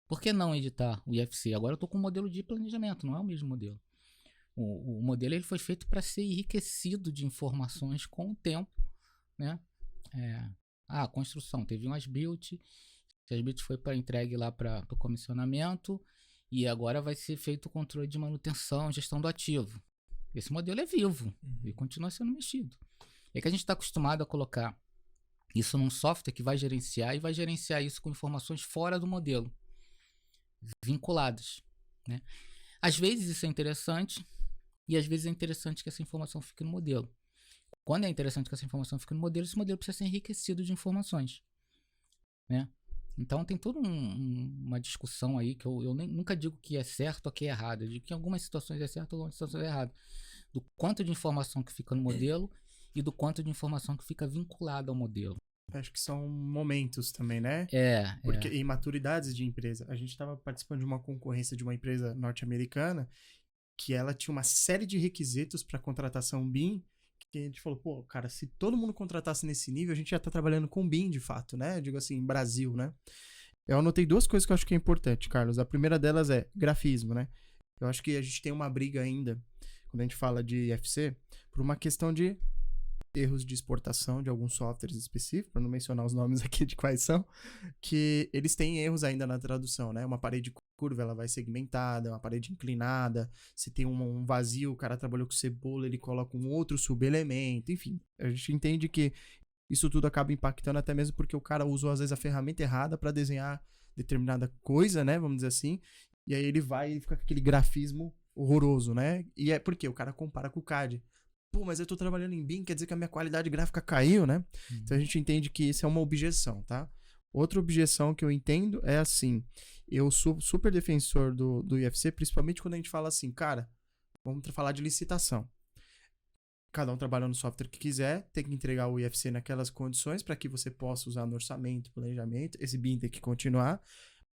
Por que não editar o IFC? Agora eu estou com um modelo de planejamento, não é o mesmo modelo. O modelo ele foi feito para ser enriquecido de informações com o tempo, né? A construção teve umas build, as builds foi para entregue lá para o comissionamento e agora vai ser feito o controle de manutenção, gestão do ativo. Esse modelo é vivo e continua sendo mexido. É que a gente está acostumado a colocar isso num software que vai gerenciar e vai gerenciar isso com informações fora do modelo, vinculadas, né? Às vezes isso é interessante e às vezes é interessante que essa informação fique no modelo. Quando é interessante que essa informação fique no modelo, esse modelo precisa ser enriquecido de informações, né? Então tem toda uma discussão aí que eu nunca digo que é certo ou que é errado. Eu digo que em algumas situações é certo, em algumas situações é errado. Do quanto de informação que fica no modelo e do quanto de informação que fica vinculada ao modelo. Acho que são momentos também, né? Porque em maturidades de empresa. A gente estava participando de uma concorrência de uma empresa norte-americana que ela tinha uma série de requisitos para contratação BIM, que a gente falou, pô, cara, se todo mundo contratasse nesse nível, a gente já tá trabalhando com BIM de fato, né? Eu digo assim, Brasil, né? Eu anotei duas coisas que eu acho que é importante, Carlos. A primeira delas é grafismo, né? Eu acho que a gente tem uma briga ainda, quando a gente fala de IFC, por uma questão de erros de exportação de alguns softwares específicos, para não mencionar os nomes aqui de quais são, que eles têm erros ainda na tradução, né? Uma parede curva, ela vai segmentada, uma parede inclinada, se tem um vazio, o cara trabalhou com cebola, ele coloca um outro subelemento, enfim. A gente entende que isso tudo acaba impactando até mesmo porque o cara usou às vezes a ferramenta errada para desenhar determinada coisa, né? Vamos dizer assim, e aí ele vai e fica com aquele grafismo horroroso, né? E é porque o cara compara com o CAD. Pô, mas eu tô trabalhando em BIM, quer dizer que a minha qualidade gráfica caiu, né? Então a gente entende que isso é uma objeção, tá? Outra objeção que eu entendo é assim, eu sou super defensor do IFC, principalmente quando a gente fala assim, cara, vamos falar de licitação. Cada um trabalha no software que quiser, tem que entregar o IFC naquelas condições para que você possa usar no orçamento, planejamento, esse BIM tem que continuar,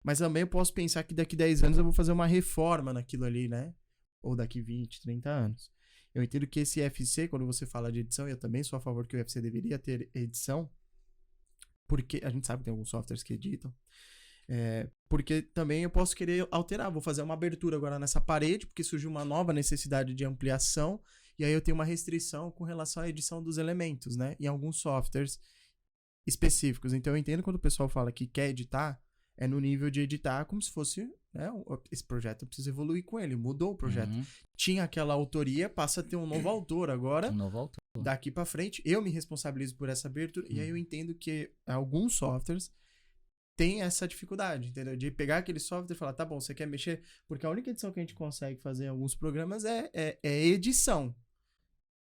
mas também eu posso pensar que daqui 10 anos eu vou fazer uma reforma naquilo ali, né? Ou daqui 20, 30 anos. Eu entendo que esse IFC, quando você fala de edição, eu também sou a favor que o IFC deveria ter edição, porque a gente sabe que tem alguns softwares que editam, porque também eu posso querer alterar, vou fazer uma abertura agora nessa parede, porque surgiu uma nova necessidade de ampliação, e aí eu tenho uma restrição com relação à edição dos elementos, né? Em alguns softwares específicos. Então eu entendo quando o pessoal fala que quer editar, é no nível de editar como se fosse, né, esse projeto, eu preciso evoluir com ele, mudou o projeto. Tinha aquela autoria, passa a ter um novo autor agora. Um novo autor. Daqui pra frente, eu me responsabilizo por essa abertura, e aí eu entendo que alguns softwares têm essa dificuldade, entendeu? De pegar aquele software e falar, tá bom, você quer mexer? Porque a única edição que a gente consegue fazer em alguns programas é edição.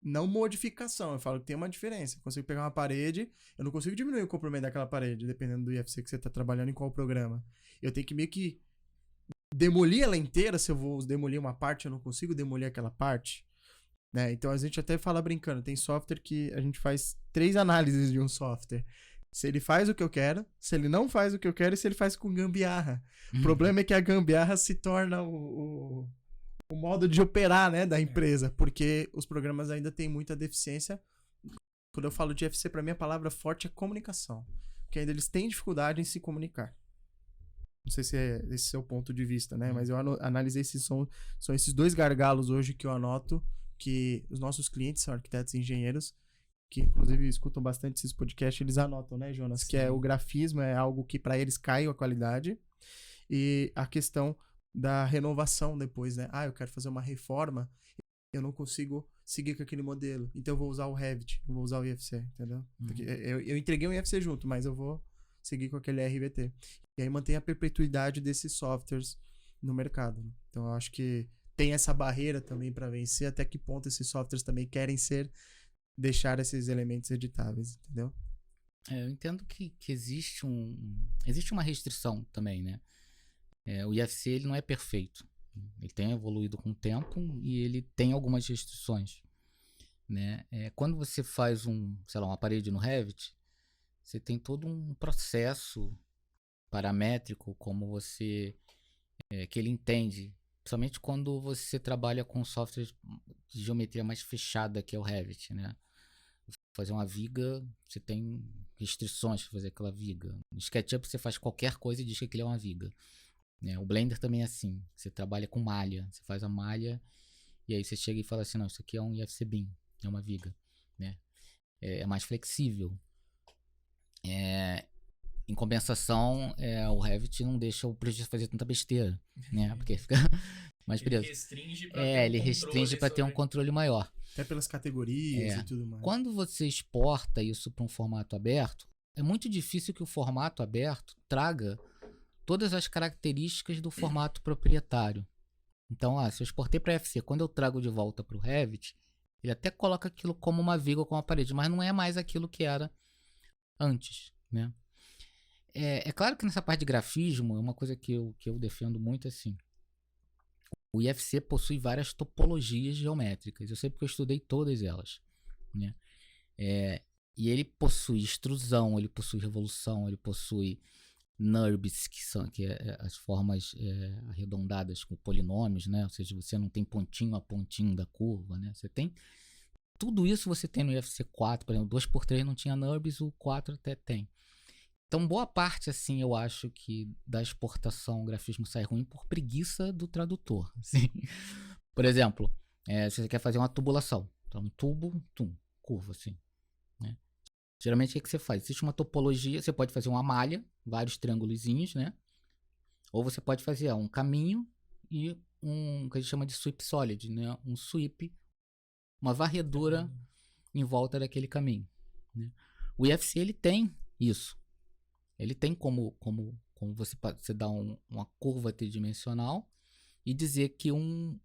Não modificação. Eu falo que tem uma diferença. Eu consigo pegar uma parede, eu não consigo diminuir o comprimento daquela parede, dependendo do IFC que você está trabalhando em qual programa. Eu tenho que meio que demolir ela inteira. Se eu vou demolir uma parte, eu não consigo demolir aquela parte, né? Então a gente até fala brincando, tem software que a gente faz 3 análises de um software. Se ele faz o que eu quero, se ele não faz o que eu quero e se ele faz com gambiarra. O problema é que a gambiarra se torna o modo de operar, né, da empresa, porque os programas ainda têm muita deficiência. Quando eu falo de FC, para mim a palavra forte é comunicação, porque ainda eles têm dificuldade em se comunicar. Não sei se esse é o ponto de vista, né, mas eu analisei são esses dois gargalos hoje que eu anoto, que os nossos clientes são arquitetos e engenheiros, que inclusive escutam bastante esses podcasts, eles anotam, né, Jonas? Sim. Que é o grafismo, é algo que para eles cai a qualidade, e a questão da renovação depois, né? Eu quero fazer uma reforma, eu não consigo seguir com aquele modelo, então eu vou usar o Revit, não vou usar o IFC, entendeu? Eu entreguei um IFC junto, mas eu vou seguir com aquele RVT. E aí mantém a perpetuidade desses softwares no mercado. Né? Então eu acho que tem essa barreira também para vencer, até que ponto esses softwares também querem deixar esses elementos editáveis, entendeu? Eu entendo que existe uma restrição também, né? O IFC ele não é perfeito. Ele tem evoluído com o tempo e ele tem algumas restrições, né? Quando você faz uma parede no Revit, você tem todo um processo paramétrico que ele entende, principalmente quando você trabalha com software de geometria mais fechada, que é o Revit, né? Fazer uma viga, você tem restrições para fazer aquela viga. No SketchUp você faz qualquer coisa e diz que aquilo é uma viga. O Blender também é assim. Você trabalha com malha. Você faz a malha e aí você chega e fala assim, não, isso aqui é um IFC BIM, é uma viga. Né? É mais flexível. Em compensação, o Revit não deixa o projeto fazer tanta besteira. Né? Porque fica mais preso. Ele restringe para ter um controle maior. Até pelas categorias e tudo mais. Quando você exporta isso para um formato aberto, é muito difícil que o formato aberto traga todas as características do formato proprietário. Então, se eu exportei para FC, quando eu trago de volta para o Revit, ele até coloca aquilo como uma viga ou como uma parede, mas não é mais aquilo que era antes, né? É claro que nessa parte de grafismo, é uma coisa que eu defendo muito assim. O IFC possui várias topologias geométricas. Eu sei porque eu estudei todas elas, né? E ele possui extrusão, ele possui revolução, ele possui NURBS, que é as formas arredondadas com polinômios, né? Ou seja, você não tem pontinho a pontinho da curva, né? Você tem tudo isso, você tem no IFC 4, por exemplo, 2x3 não tinha NURBS, o 4 até tem. Então, boa parte, assim, eu acho que da exportação o grafismo sai ruim por preguiça do tradutor. Assim. Por exemplo, se você quer fazer uma tubulação, então um tubo, curva, assim. Né? Geralmente, o que você faz? Existe uma topologia, você pode fazer uma malha, vários triângulozinhos, né? Ou você pode fazer um caminho e um que a gente chama de sweep solid, né? Um sweep, uma varredura em volta daquele caminho. Né? O IFC, ele tem isso. Ele tem como você dar uma curva tridimensional e dizer que uma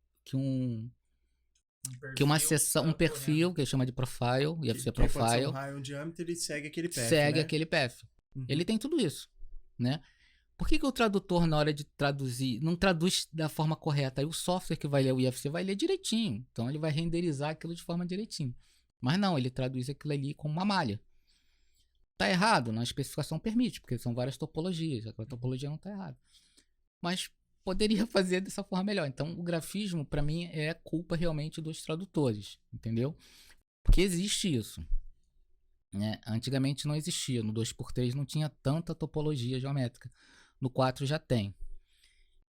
seção, um perfil que ele chama de profile, IFC profile, pode ser um raio, um diâmetro, ele segue aquele path. Segue aquele path. Ele tem tudo isso, né? Por que o tradutor, na hora de traduzir, não traduz da forma correta? Aí o software que vai ler o IFC vai ler direitinho. Então ele vai renderizar aquilo de forma direitinho. Mas não, ele traduz aquilo ali como uma malha. Tá errado? Na especificação permite, porque são várias topologias. Aquela topologia não tá errada. Mas poderia fazer dessa forma melhor. Então o grafismo, para mim, é culpa realmente dos tradutores. Entendeu? Porque existe isso. Né? Antigamente não existia. No 2x3 não tinha tanta topologia geométrica. No 4 já tem.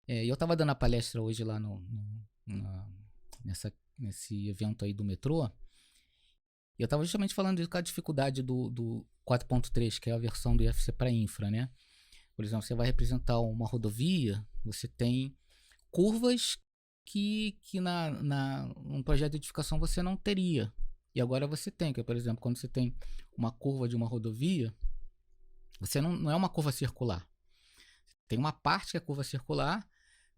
E eu estava dando a palestra hoje lá nesse evento aí do metrô. E eu estava justamente falando com a dificuldade do 4.3, que é a versão do IFC para infra, né? Por exemplo, você vai representar uma rodovia, você tem curvas que num projeto de edificação você não teria. E agora você tem, que por exemplo, quando você tem uma curva de uma rodovia, você não é uma curva circular. Tem uma parte que é curva circular,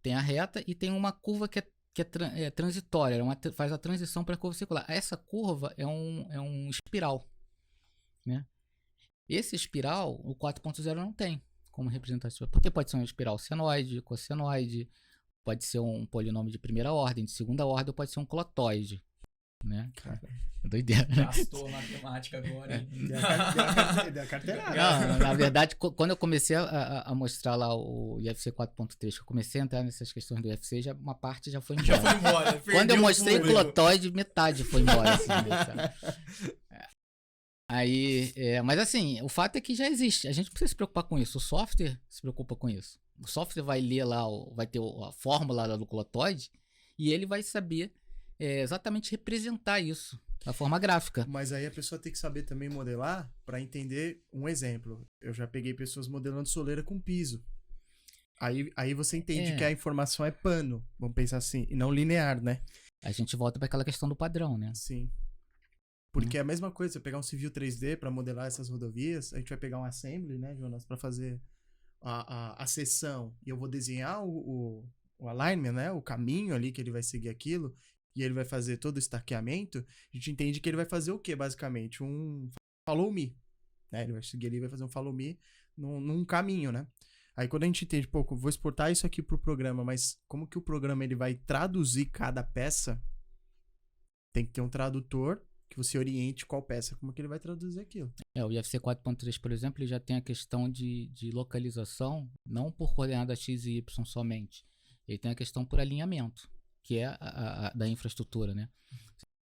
tem a reta e tem uma curva que é transitória, faz a transição para a curva circular. Essa curva é um espiral. Né? Esse espiral, o 4.0 não tem como representação. Porque pode ser uma espiral senoide, cossenoide, pode ser um polinômio de primeira ordem, de segunda ordem, ou pode ser um clotoide. né? Cara, É doideira. Gastou matemática agora, hein? deu a carteirada. Não, na verdade, quando eu comecei a mostrar lá o IFC 4.3, que eu comecei a entrar nessas questões do IFC, uma parte já foi Já embora. foi embora. Quando eu perdeu o mostrei o público. clotoide, metade foi embora. Assim, né, sabe? Aí, mas assim, o fato é que já existe. A gente não precisa se preocupar com isso. O software se preocupa com isso. O software vai ler lá, vai ter a fórmula lá do clotoide e ele vai saber exatamente representar isso da forma gráfica. Mas aí a pessoa tem que saber também modelar para entender um exemplo. Eu já peguei pessoas modelando soleira com piso. Aí você entende que a informação é pano, vamos pensar assim, e não linear, né? A gente volta para aquela questão do padrão, né? Sim. Porque é a mesma coisa, você pegar um civil 3D para modelar essas rodovias, a gente vai pegar um assembly, né, Jonas, para fazer a seção, e eu vou desenhar o alignment, né, o caminho ali que ele vai seguir aquilo, e ele vai fazer todo o estaqueamento, a gente entende que ele vai fazer o quê, basicamente? Um follow me, né? Ele vai seguir ali e vai fazer um follow me num caminho, né? Aí quando a gente entende, pô, vou exportar isso aqui pro programa, mas como que o programa ele vai traduzir cada peça? Tem que ter um tradutor que você oriente qual peça, como que ele vai traduzir aquilo. O IFC 4.3, por exemplo, ele já tem a questão de localização, não por coordenada X e Y somente. Ele tem a questão por alinhamento, que é a da infraestrutura, né?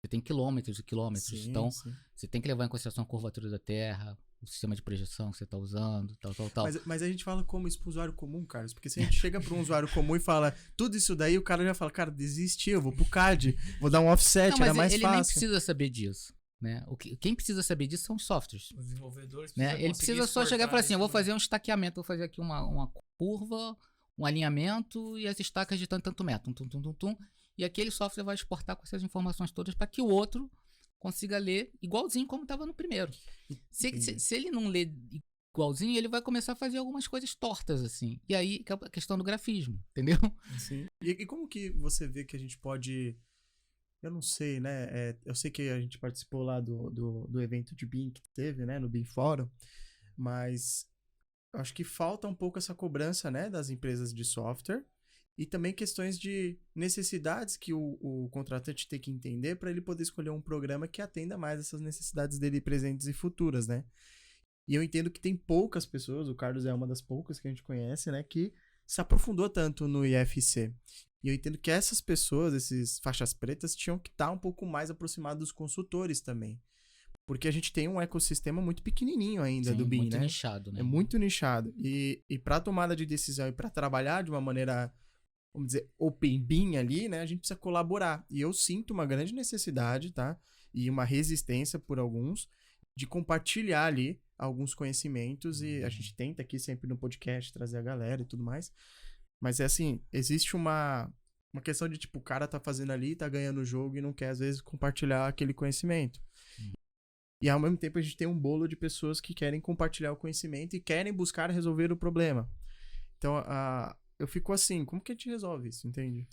Você tem quilômetros e quilômetros, Sim, então sim. você tem que levar em consideração a curvatura da Terra, o sistema de projeção que você está usando, tal. Mas a gente fala como isso pro usuário comum, Carlos, porque se a gente chega para um usuário comum e fala tudo isso daí, o cara já fala, cara, desisti, eu vou pro CAD, vou dar um offset, Não, mas era mais ele fácil. nem precisa saber disso, né? Quem precisa saber disso são os softwares. Os desenvolvedores Né? precisam Ele precisa conseguir só chegar e falar assim, eu vou exportar fazer um estaqueamento, vou fazer aqui uma curva, um alinhamento e as estacas de tanto metro, e aquele software vai exportar com essas informações todas para que o outro consiga ler igualzinho como estava no primeiro. Se ele não ler igualzinho, ele vai começar a fazer algumas coisas tortas, assim. E aí, que é a questão do grafismo, entendeu? Sim. E como que você vê que a gente pode... Eu não sei, né? Eu sei que a gente participou lá do evento de BIM que teve, né? No BIM Fórum. Mas eu acho que falta um pouco essa cobrança, né? Das empresas de software. E também questões de necessidades que o contratante tem que entender para ele poder escolher um programa que atenda mais essas necessidades dele presentes e futuras, né? E eu entendo que tem poucas pessoas, o Carlos é uma das poucas que a gente conhece, né? Que se aprofundou tanto no IFC. E eu entendo que essas pessoas, esses faixas pretas, tinham que estar um pouco mais aproximados dos consultores também. Porque a gente tem um ecossistema muito pequenininho ainda do BIM, muito né? nichado, né? É muito nichado. E para tomada de decisão e para trabalhar de uma maneira, vamos dizer, open BIM ali, né? A gente precisa colaborar. E eu sinto uma grande necessidade, tá? E uma resistência por alguns de compartilhar ali alguns conhecimentos. E a gente tenta aqui sempre no podcast trazer a galera e tudo mais. Mas é assim, existe uma questão de tipo, o cara tá fazendo ali, tá ganhando o jogo e não quer às vezes compartilhar aquele conhecimento. E ao mesmo tempo a gente tem um bolo de pessoas que querem compartilhar o conhecimento e querem buscar resolver o problema. Então, eu fico assim, como que a gente resolve isso, entende?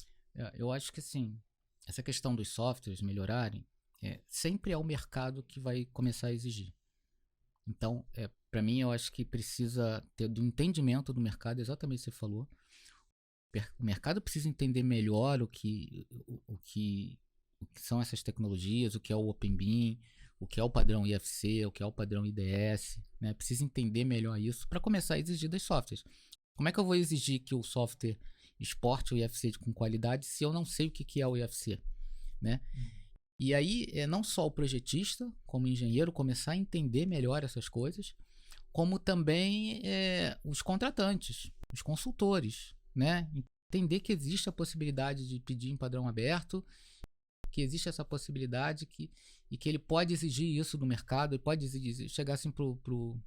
Eu acho que assim, essa questão dos softwares melhorarem, sempre é o mercado que vai começar a exigir. Então, para mim, eu acho que precisa ter do entendimento do mercado, exatamente o que você falou. O mercado precisa entender melhor o que são essas tecnologias, o que é o Open BIM, o que é o padrão IFC, o que é o padrão IDS, né? Precisa entender melhor isso para começar a exigir das softwares. Como é que eu vou exigir que o software exporte o IFC com qualidade se eu não sei o que é o IFC, né? E aí, não só o projetista, como engenheiro, começar a entender melhor essas coisas, como também os contratantes, os consultores, né? Entender que existe a possibilidade de pedir em padrão aberto, que existe essa possibilidade e que ele pode exigir isso do mercado, ele pode exigir, chegar assim pro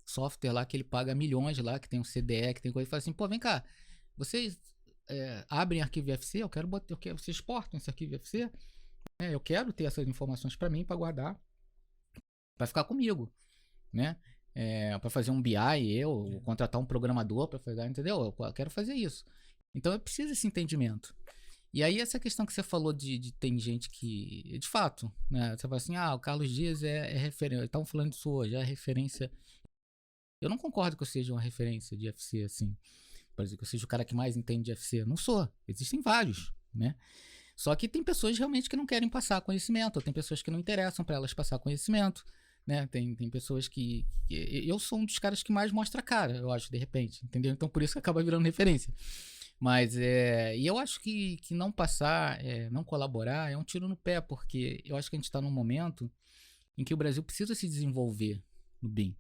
software lá que ele paga milhões lá, que tem um CDE, que tem coisa, e fala assim, pô, vem cá, vocês abrem arquivo IFC, eu quero vocês exportam esse arquivo IFC, eu quero ter essas informações para mim, para guardar, para ficar comigo, né? Para fazer um BI, eu contratar um programador para fazer, entendeu? Eu quero fazer isso. Então eu preciso desse entendimento. E aí essa questão que você falou de tem gente que, de fato, né? Você fala assim, o Carlos Dias é referência, estavam falando disso hoje, é referência. Eu não concordo que eu seja uma referência de IFC, assim. Por exemplo, que eu seja o cara que mais entende de IFC. Não sou. Existem vários, né? Só que tem pessoas realmente que não querem passar conhecimento, ou tem pessoas que não interessam para elas passar conhecimento, né? Tem pessoas que eu sou um dos caras que mais mostra a cara, eu acho, de repente, entendeu? Então por isso que acaba virando referência. Mas e eu acho que não passar, não colaborar é um tiro no pé, porque eu acho que a gente está num momento em que o Brasil precisa se desenvolver no BIM.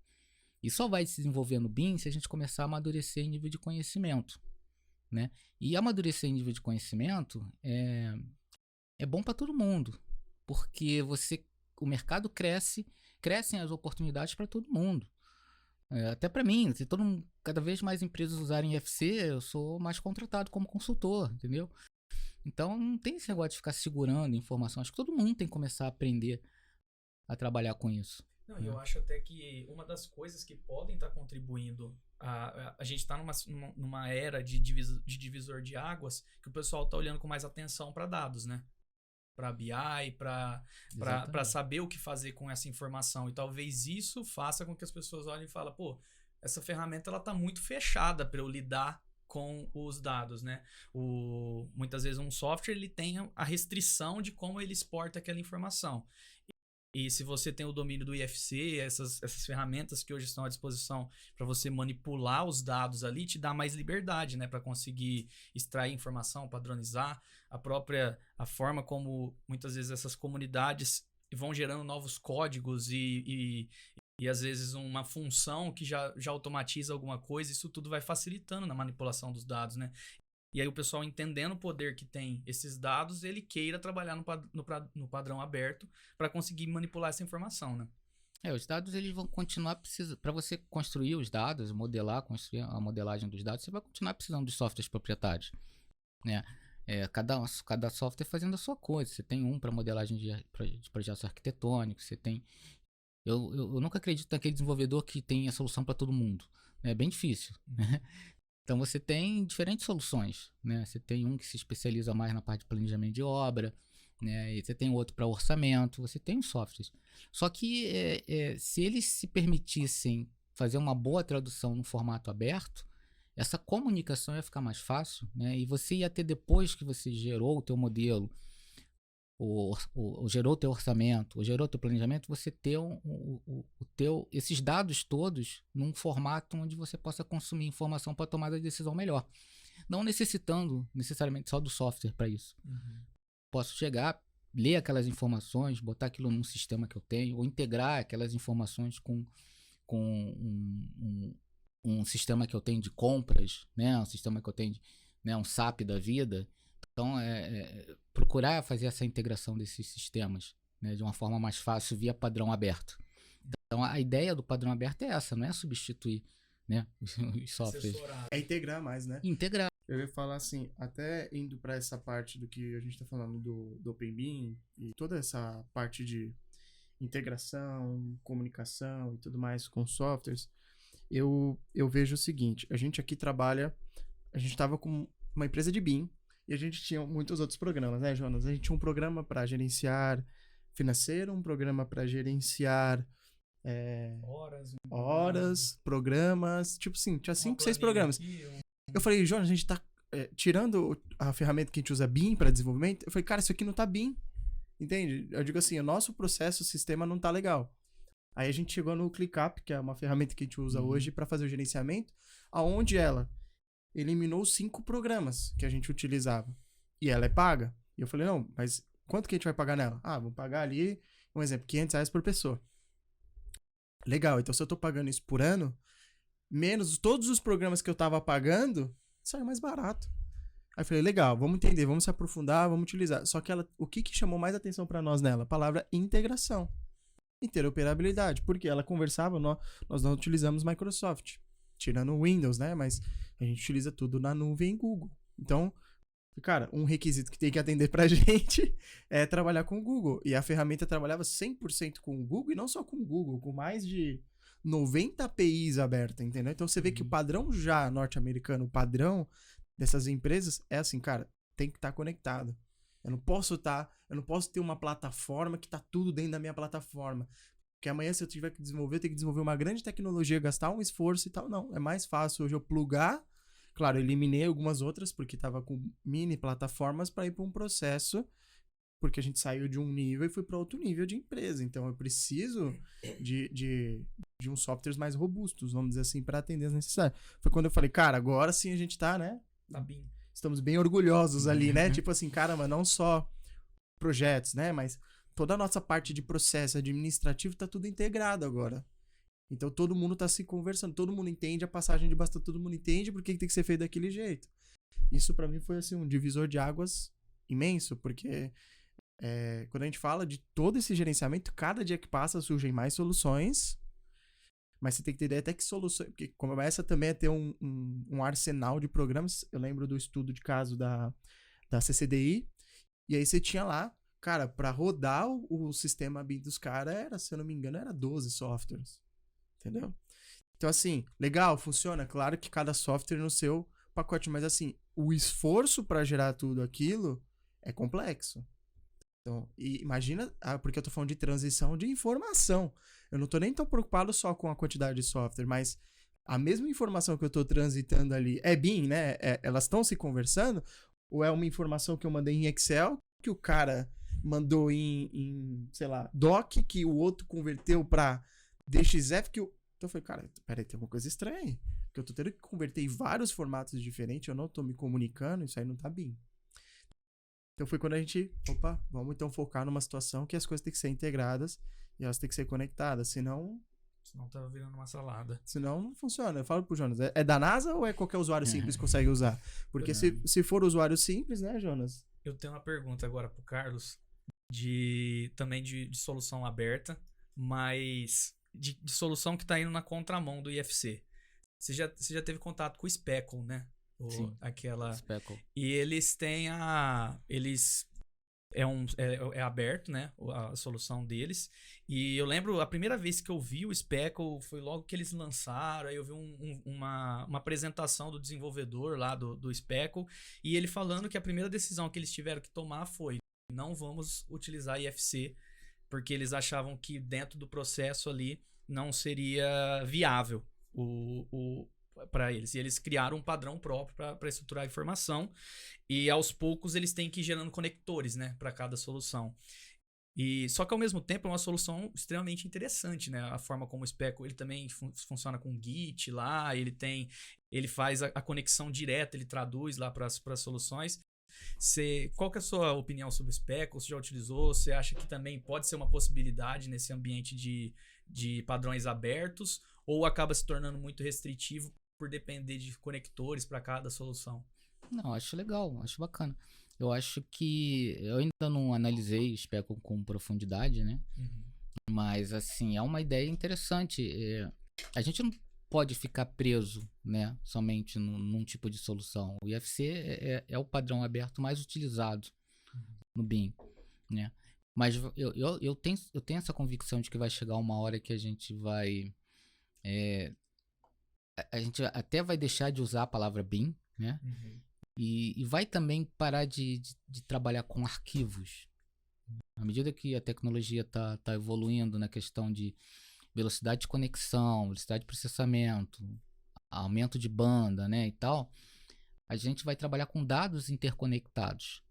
E só vai se desenvolver no BIM se a gente começar a amadurecer em nível de conhecimento, né? E amadurecer em nível de conhecimento é bom para todo mundo, porque o mercado crescem as oportunidades para todo mundo. Até para mim, se cada vez mais empresas usarem IFC, eu sou mais contratado como consultor, entendeu? Então não tem esse negócio de ficar segurando informação. Acho que todo mundo tem que começar a aprender a trabalhar com isso. Não, eu acho até que uma das coisas que podem estar contribuindo a gente está numa era de divisor de águas que o pessoal está olhando com mais atenção para dados, né? Para BI, para saber o que fazer com essa informação. E talvez isso faça com que as pessoas olhem e falem, pô, essa ferramenta ela tá muito fechada para eu lidar com os dados, né? Muitas vezes um software ele tem a restrição de como ele exporta aquela informação. E se você tem o domínio do IFC, essas ferramentas que hoje estão à disposição para você manipular os dados ali, te dá mais liberdade, né? Para conseguir extrair informação, padronizar a forma como muitas vezes essas comunidades vão gerando novos códigos e às vezes uma função que já automatiza alguma coisa, isso tudo vai facilitando na manipulação dos dados, né? E aí o pessoal entendendo o poder que tem esses dados, ele queira trabalhar no padrão aberto para conseguir manipular essa informação, né? Os dados eles vão continuar precisando. Para você construir os dados, construir a modelagem dos dados, você vai continuar precisando de softwares proprietários, né? Cada software fazendo a sua coisa. Você tem um para modelagem de projetos arquitetônicos, você tem. Eu nunca acredito naquele desenvolvedor que tem a solução para todo mundo. É bem difícil, né? Então você tem diferentes soluções, né? Você tem um que se especializa mais na parte de planejamento de obra, né? E você tem outro para orçamento, você tem os softwares. Só que se eles se permitissem fazer uma boa tradução no formato aberto, essa comunicação ia ficar mais fácil, né? E você ia ter, depois que você gerou o teu modelo, gerou o teu orçamento, gerou o teu planejamento, você ter esses dados todos num formato onde você possa consumir informação para tomar a decisão melhor. Não necessitando necessariamente só do software para isso. Uhum. Posso chegar, ler aquelas informações, botar aquilo num sistema que eu tenho, ou integrar aquelas informações com um sistema que eu tenho de compras, né? Um sistema que eu tenho, né? Um SAP da vida. Então, procurar fazer essa integração desses sistemas, né, de uma forma mais fácil via padrão aberto. Então, a ideia do padrão aberto é essa, não é substituir, né, os softwares. É integrar mais, né? Integrar. Eu ia falar assim, até indo para essa parte do que a gente está falando do OpenBIM e toda essa parte de integração, comunicação e tudo mais com softwares, eu vejo o seguinte, a gente aqui a gente estava com uma empresa de BIM, e a gente tinha muitos outros programas, né, Jonas? A gente tinha um programa para gerenciar financeiro, um programa para gerenciar horas, programas, tipo assim, tinha 5, 6 programas. Eu falei, Jonas, a gente tá tirando a ferramenta que a gente usa BIM para desenvolvimento. Eu falei, cara, isso aqui não tá BIM, entende? Eu digo assim, o nosso processo, o sistema não tá legal. Aí a gente chegou no ClickUp, que é uma ferramenta que a gente usa hoje para fazer o gerenciamento, aonde ela eliminou 5 programas que a gente utilizava. E ela é paga. E eu falei, não, mas quanto que a gente vai pagar nela? Vamos pagar ali, um exemplo, R$500 por pessoa. Legal, então se eu tô pagando isso por ano, menos todos os programas que eu tava pagando, sai mais barato. Aí eu falei, legal, vamos entender, vamos se aprofundar, vamos utilizar. Só que o que chamou mais atenção para nós nela? A palavra integração. Interoperabilidade. Porque ela conversava, nós não utilizamos Microsoft. Tirando o Windows, né? Mas a gente utiliza tudo na nuvem Google. Então, cara, um requisito que tem que atender pra gente é trabalhar com o Google. E a ferramenta trabalhava 100% com o Google, e não só com o Google, com mais de 90 APIs abertas, entendeu? Então você vê que o padrão já norte-americano, o padrão dessas empresas é assim, cara, tem que estar conectado. Eu não posso ter uma plataforma que tá tudo dentro da minha plataforma. Porque amanhã, se eu tiver que desenvolver, eu tenho que desenvolver uma grande tecnologia, gastar um esforço e tal. Não, é mais fácil hoje eu plugar, Claro, eliminei algumas outras porque tava com mini plataformas para ir para um processo, porque a gente saiu de um nível e foi para outro nível de empresa. Então eu preciso de uns softwares mais robustos, vamos dizer assim, para atender as necessidades. Foi quando eu falei, cara, agora sim a gente tá, né? Tá bem. Estamos bem orgulhosos ali, né? Tipo assim, caramba, não só projetos, né? Mas toda a nossa parte de processo administrativo tá tudo integrado agora. Então todo mundo tá se conversando, todo mundo entende a passagem de bastão, todo mundo entende por que tem que ser feito daquele jeito. Isso para mim foi assim um divisor de águas imenso, porque quando a gente fala de todo esse gerenciamento, cada dia que passa surgem mais soluções, mas você tem que ter ideia até que soluções, porque começa também a ter um arsenal de programas. Eu lembro do estudo de caso da CCDI, e aí você tinha lá, cara, para rodar o sistema BIM dos caras, era, se eu não me engano, era 12 softwares. Entendeu? Então, assim, legal, funciona. Claro que cada software no seu pacote, mas assim, o esforço para gerar tudo aquilo é complexo. Então, e imagina, porque eu tô falando de transição de informação. Eu não tô nem tão preocupado só com a quantidade de software, mas a mesma informação que eu tô transitando ali é BIM, né? Elas estão se conversando, ou é uma informação que eu mandei em Excel, que o cara mandou em sei lá, Doc, que o outro converteu para DXF, então eu falei, cara, peraí, tem alguma coisa estranha aí. Porque eu tô tendo que converter em vários formatos diferentes, eu não tô me comunicando, isso aí não tá bem. Então foi quando a gente, vamos então focar numa situação que as coisas têm que ser integradas e elas têm que ser conectadas, senão tá virando uma salada. Senão não funciona. Eu falo pro Jonas, é da NASA ou é qualquer usuário simples que consegue usar? Porque se for usuário simples, né, Jonas? Eu tenho uma pergunta agora pro Carlos, também de solução aberta, mas de solução que tá indo na contramão do IFC. Você já teve contato com o Speckle, né? Sim, Speckle. E eles têm é aberto, né? A solução deles. E eu lembro, a primeira vez que eu vi o Speckle foi logo que eles lançaram. Aí eu vi uma apresentação do desenvolvedor lá do Speckle. E ele falando que a primeira decisão que eles tiveram que tomar foi: não vamos utilizar IFC, porque eles achavam que dentro do processo ali não seria viável para eles. E eles criaram um padrão próprio para estruturar a informação. E aos poucos eles têm que ir gerando conectores, né, para cada solução. E só que ao mesmo tempo é uma solução extremamente interessante, né? A forma como o Speckle, ele também funciona com Git lá, ele faz a conexão direta, ele traduz lá para as soluções. Qual que é a sua opinião sobre o Speckle? Você já utilizou? Você acha que também pode ser uma possibilidade nesse ambiente de padrões abertos? Ou acaba se tornando muito restritivo por depender de conectores para cada solução? Não, acho legal, acho bacana. Eu acho que eu ainda não analisei o Speckle com profundidade, né? Uhum. Mas, assim, é uma ideia interessante. A gente não pode ficar preso, né, somente num tipo de solução. O IFC é o padrão aberto mais utilizado no BIM, né? Mas eu tenho essa convicção de que vai chegar uma hora que a gente vai... a gente até vai deixar de usar a palavra BIM, né? Uhum. E vai também parar de trabalhar com arquivos. À medida que a tecnologia tá evoluindo na questão de velocidade de conexão, velocidade de processamento, aumento de banda, né, e tal, a gente vai trabalhar com dados interconectados,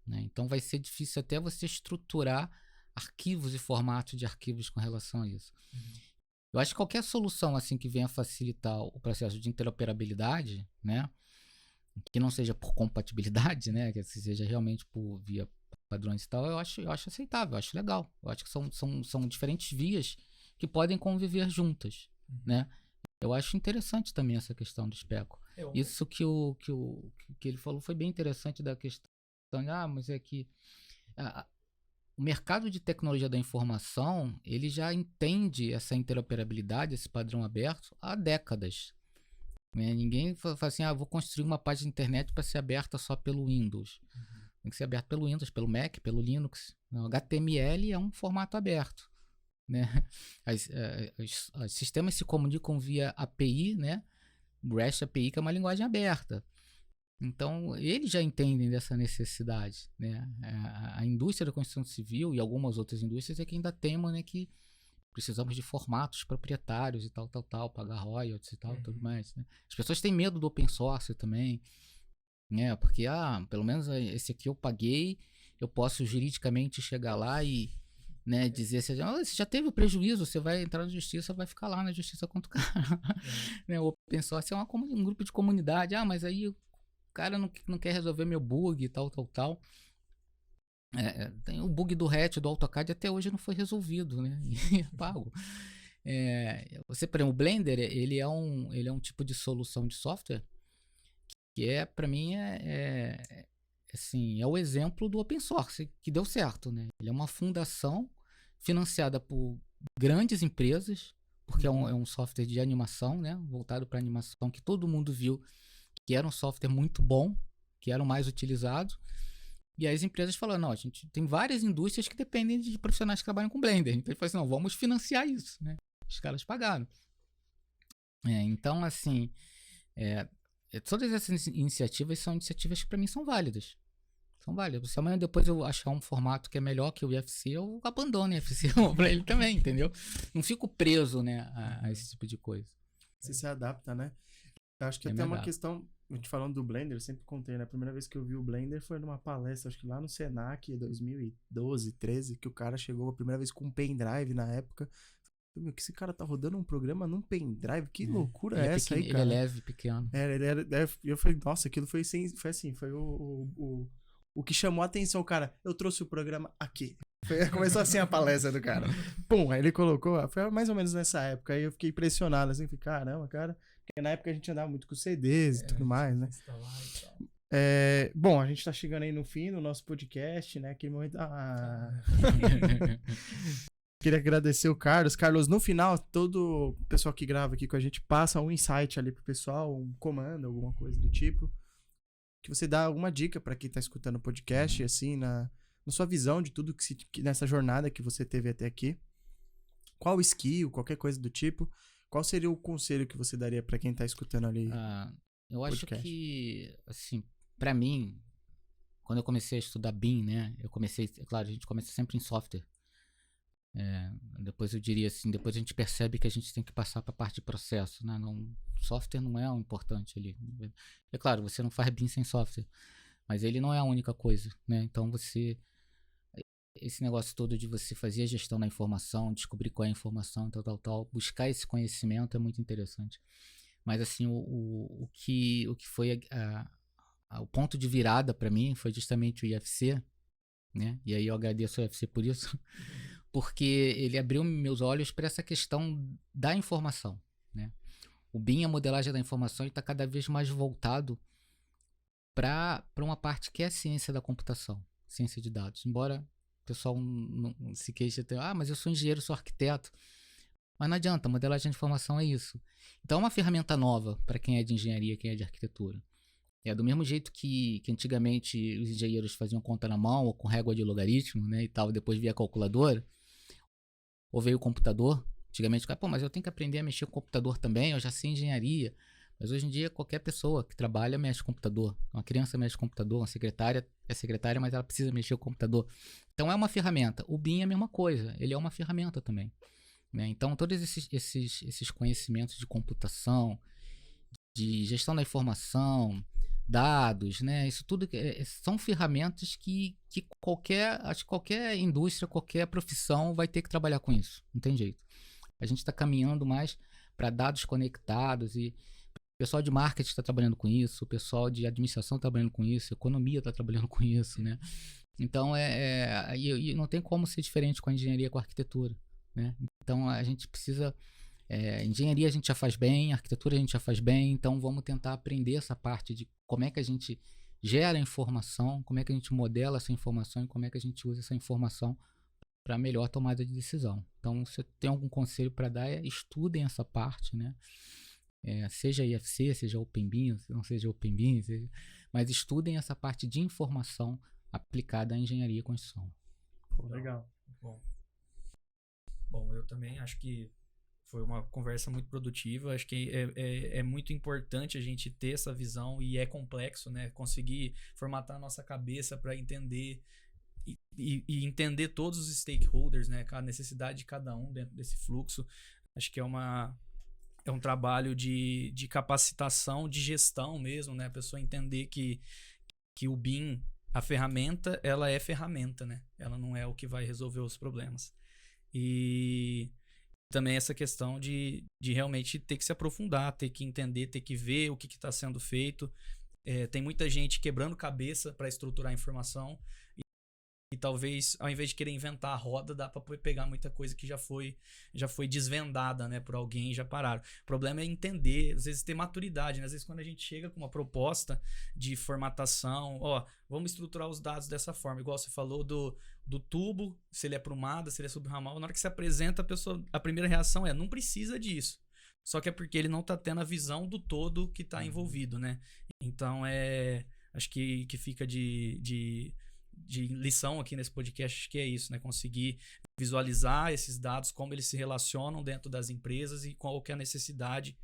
né? Então vai ser difícil até você estruturar arquivos e formatos de arquivos com relação a isso. Uhum. Eu acho que qualquer solução assim que venha facilitar o processo de interoperabilidade, né, que não seja por compatibilidade, né, que seja realmente via padrões e tal, eu acho aceitável, eu acho legal. Eu acho que são diferentes vias que podem conviver juntas, né? Eu acho interessante também essa questão do Speckle. Isso que ele falou foi bem interessante, da questão de, mas é que o mercado de tecnologia da informação, ele já entende essa interoperabilidade, esse padrão aberto há décadas. Ninguém fala assim, vou construir uma página de internet para ser aberta só pelo Windows. Tem que ser aberto pelo Windows, pelo Mac, pelo Linux. O HTML é um formato aberto, né? Os sistemas se comunicam via API, né? REST API, que é uma linguagem aberta. Então, eles já entendem dessa necessidade, né? A indústria da construção civil e algumas outras indústrias é que ainda temem, né, que precisamos de formatos proprietários e tal, pagar royalties e tal, tudo mais, né? As pessoas têm medo do open source também, né? Porque, pelo menos esse aqui eu paguei, eu posso juridicamente chegar lá e, né, dizer, você já teve o prejuízo, você vai entrar na justiça, vai ficar lá na justiça contra o cara. Né? O open source é um grupo de comunidade, mas aí o cara não quer resolver meu bug e tal. Tem o bug do hatch do AutoCAD até hoje não foi resolvido, né? E é pago. Você, por exemplo, o Blender, ele é um tipo de solução de software que para mim assim, é o exemplo do open source que deu certo, né? Ele é uma fundação financiada por grandes empresas, porque é um software de animação, né? Voltado para animação, que todo mundo viu que era um software muito bom, que era o mais utilizado. E aí as empresas falaram, não, a gente tem várias indústrias que dependem de profissionais que trabalham com Blender. Então ele falou assim, não, vamos financiar isso, né? Os caras pagaram. Então, assim, todas essas iniciativas são iniciativas que para mim são válidas. Se amanhã depois eu achar um formato que é melhor que o IFC, eu abandono o IFC para ele também, entendeu? Não fico preso, né, a esse tipo de coisa. Você se adapta, né? Eu acho que até uma questão, a gente falando do Blender, eu sempre contei, né? A primeira vez que eu vi o Blender foi numa palestra, acho que lá no Senac, 2012, 13, que o cara chegou a primeira vez com um pendrive na época. Meu, que esse cara tá rodando um programa num pendrive? Que loucura é essa aí, cara? Ele é leve, pequeno. Eu falei, nossa, aquilo foi o que chamou a atenção, cara. Eu trouxe o programa aqui. Começou assim a palestra do cara. Pum, aí ele colocou, foi mais ou menos nessa época. Aí eu fiquei impressionado, assim, falei, caramba, cara. Porque na época a gente andava muito com CDs e tudo mais, né? Bom, a gente tá chegando aí no fim do nosso podcast, né? Aquele momento. Queria agradecer o Carlos. Carlos, no final, todo o pessoal que grava aqui com a gente passa um insight ali pro pessoal, um comando, alguma coisa do tipo. Que você dá alguma dica pra quem tá escutando o podcast, assim, na sua visão de tudo nessa jornada que você teve até aqui. Qual skill, qualquer coisa do tipo. Qual seria o conselho que você daria pra quem tá escutando ali? Eu acho que, assim, pra mim, quando eu comecei a estudar BIM, né? Claro, a gente começa sempre em software. Depois eu diria assim, depois a gente percebe que a gente tem que passar pra parte de processo, né? Software não é o importante ali. É claro, você não faz BIM sem software, mas ele não é a única coisa, né? Então esse negócio todo de você fazer a gestão da informação, descobrir qual é a informação, tal, buscar esse conhecimento é muito interessante. Mas assim, o que foi o ponto de virada para mim foi justamente o IFC, né? E aí eu agradeço ao IFC por isso, porque ele abriu meus olhos para essa questão da informação, né? O BIM, a modelagem da informação, está cada vez mais voltado para uma parte que é a ciência da computação, ciência de dados. Embora o pessoal não se queixe, mas eu sou engenheiro, sou arquiteto. Mas não adianta, modelagem de informação é isso. Então é uma ferramenta nova para quem é de engenharia, quem é de arquitetura. Do mesmo jeito que antigamente os engenheiros faziam conta na mão ou com régua de logaritmo, né, e tal, depois via a calculadora, ou veio o computador. Antigamente, mas eu tenho que aprender a mexer com o computador também, eu já sei engenharia. Mas hoje em dia, qualquer pessoa que trabalha mexe com computador. Uma criança mexe com computador, uma secretária é secretária, mas ela precisa mexer com o computador. Então é uma ferramenta. O BIM é a mesma coisa, ele é uma ferramenta também, né? Então todos esses conhecimentos de computação, de gestão da informação, dados, né? Isso tudo são ferramentas que qualquer indústria, qualquer profissão vai ter que trabalhar com isso. Não tem jeito. A gente está caminhando mais para dados conectados e o pessoal de marketing está trabalhando com isso, o pessoal de administração está trabalhando com isso, a economia está trabalhando com isso, né? Então, e não tem como ser diferente com a engenharia, com a arquitetura, né? Então, a gente precisa... engenharia a gente já faz bem, arquitetura a gente já faz bem, então vamos tentar aprender essa parte de como é que a gente gera informação, como é que a gente modela essa informação e como é que a gente usa essa informação para melhor tomada de decisão. Então, se tem algum conselho para dar, estudem essa parte, né? Seja IFC, seja OpenBIM, não seja OpenBIM, mas estudem essa parte de informação aplicada à engenharia e construção. Legal. Bom, eu também acho que foi uma conversa muito produtiva. Acho que é muito importante a gente ter essa visão e é complexo, né? Conseguir formatar a nossa cabeça para entender e entender todos os stakeholders, né? A necessidade de cada um dentro desse fluxo. Acho que é um trabalho de capacitação, de gestão mesmo, né? A pessoa entender que o BIM, a ferramenta, ela é ferramenta, né? Ela não é o que vai resolver os problemas. E também essa questão de realmente ter que se aprofundar, ter que entender, ter que ver o que está sendo feito. Tem muita gente quebrando cabeça para estruturar a informação e talvez, ao invés de querer inventar a roda, dá para pegar muita coisa que já foi desvendada, né, por alguém e já pararam. O problema é entender, às vezes ter maturidade, né? Às vezes quando a gente chega com uma proposta de formatação, vamos estruturar os dados dessa forma, igual você falou do tubo, se ele é prumado, se ele é subramal, na hora que se apresenta, a primeira reação não precisa disso. Só que é porque ele não está tendo a visão do todo que está envolvido, né? Então, acho que fica de lição aqui nesse podcast, acho que é isso, né? Conseguir visualizar esses dados, como eles se relacionam dentro das empresas e qual que é a necessidade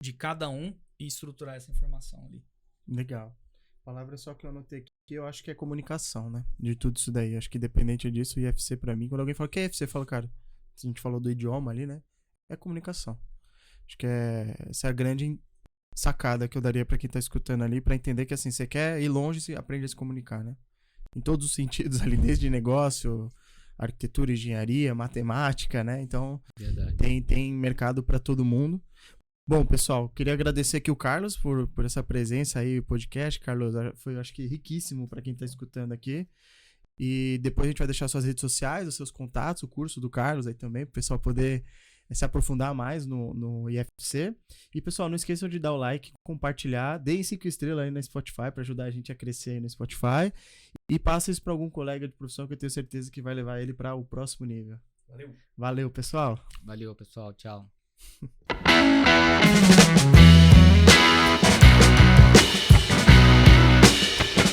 de cada um e estruturar essa informação ali. Legal. A palavra só que eu anotei aqui, eu acho que é comunicação, né? De tudo isso daí. Acho que independente disso, o IFC pra mim, quando alguém fala que é IFC, eu falo, cara, a gente falou do idioma ali, né? É comunicação. Acho que essa é a grande sacada que eu daria pra quem tá escutando ali, pra entender que assim, você quer ir longe, você aprende a se comunicar, né? Em todos os sentidos ali, desde negócio, arquitetura, engenharia, matemática, né? Então, tem mercado para todo mundo. Bom, pessoal, queria agradecer aqui o Carlos por essa presença aí no podcast. Carlos, foi, acho que, riquíssimo para quem está escutando aqui. E depois a gente vai deixar suas redes sociais, os seus contatos, o curso do Carlos aí também, para o pessoal poder se aprofundar mais no IFC. E, pessoal, não esqueçam de dar o like, compartilhar, deem 5 estrelas aí no Spotify para ajudar a gente a crescer aí no Spotify. E passa isso para algum colega de profissão que eu tenho certeza que vai levar ele para o próximo nível. Valeu. Valeu, pessoal. Valeu, pessoal. Tchau.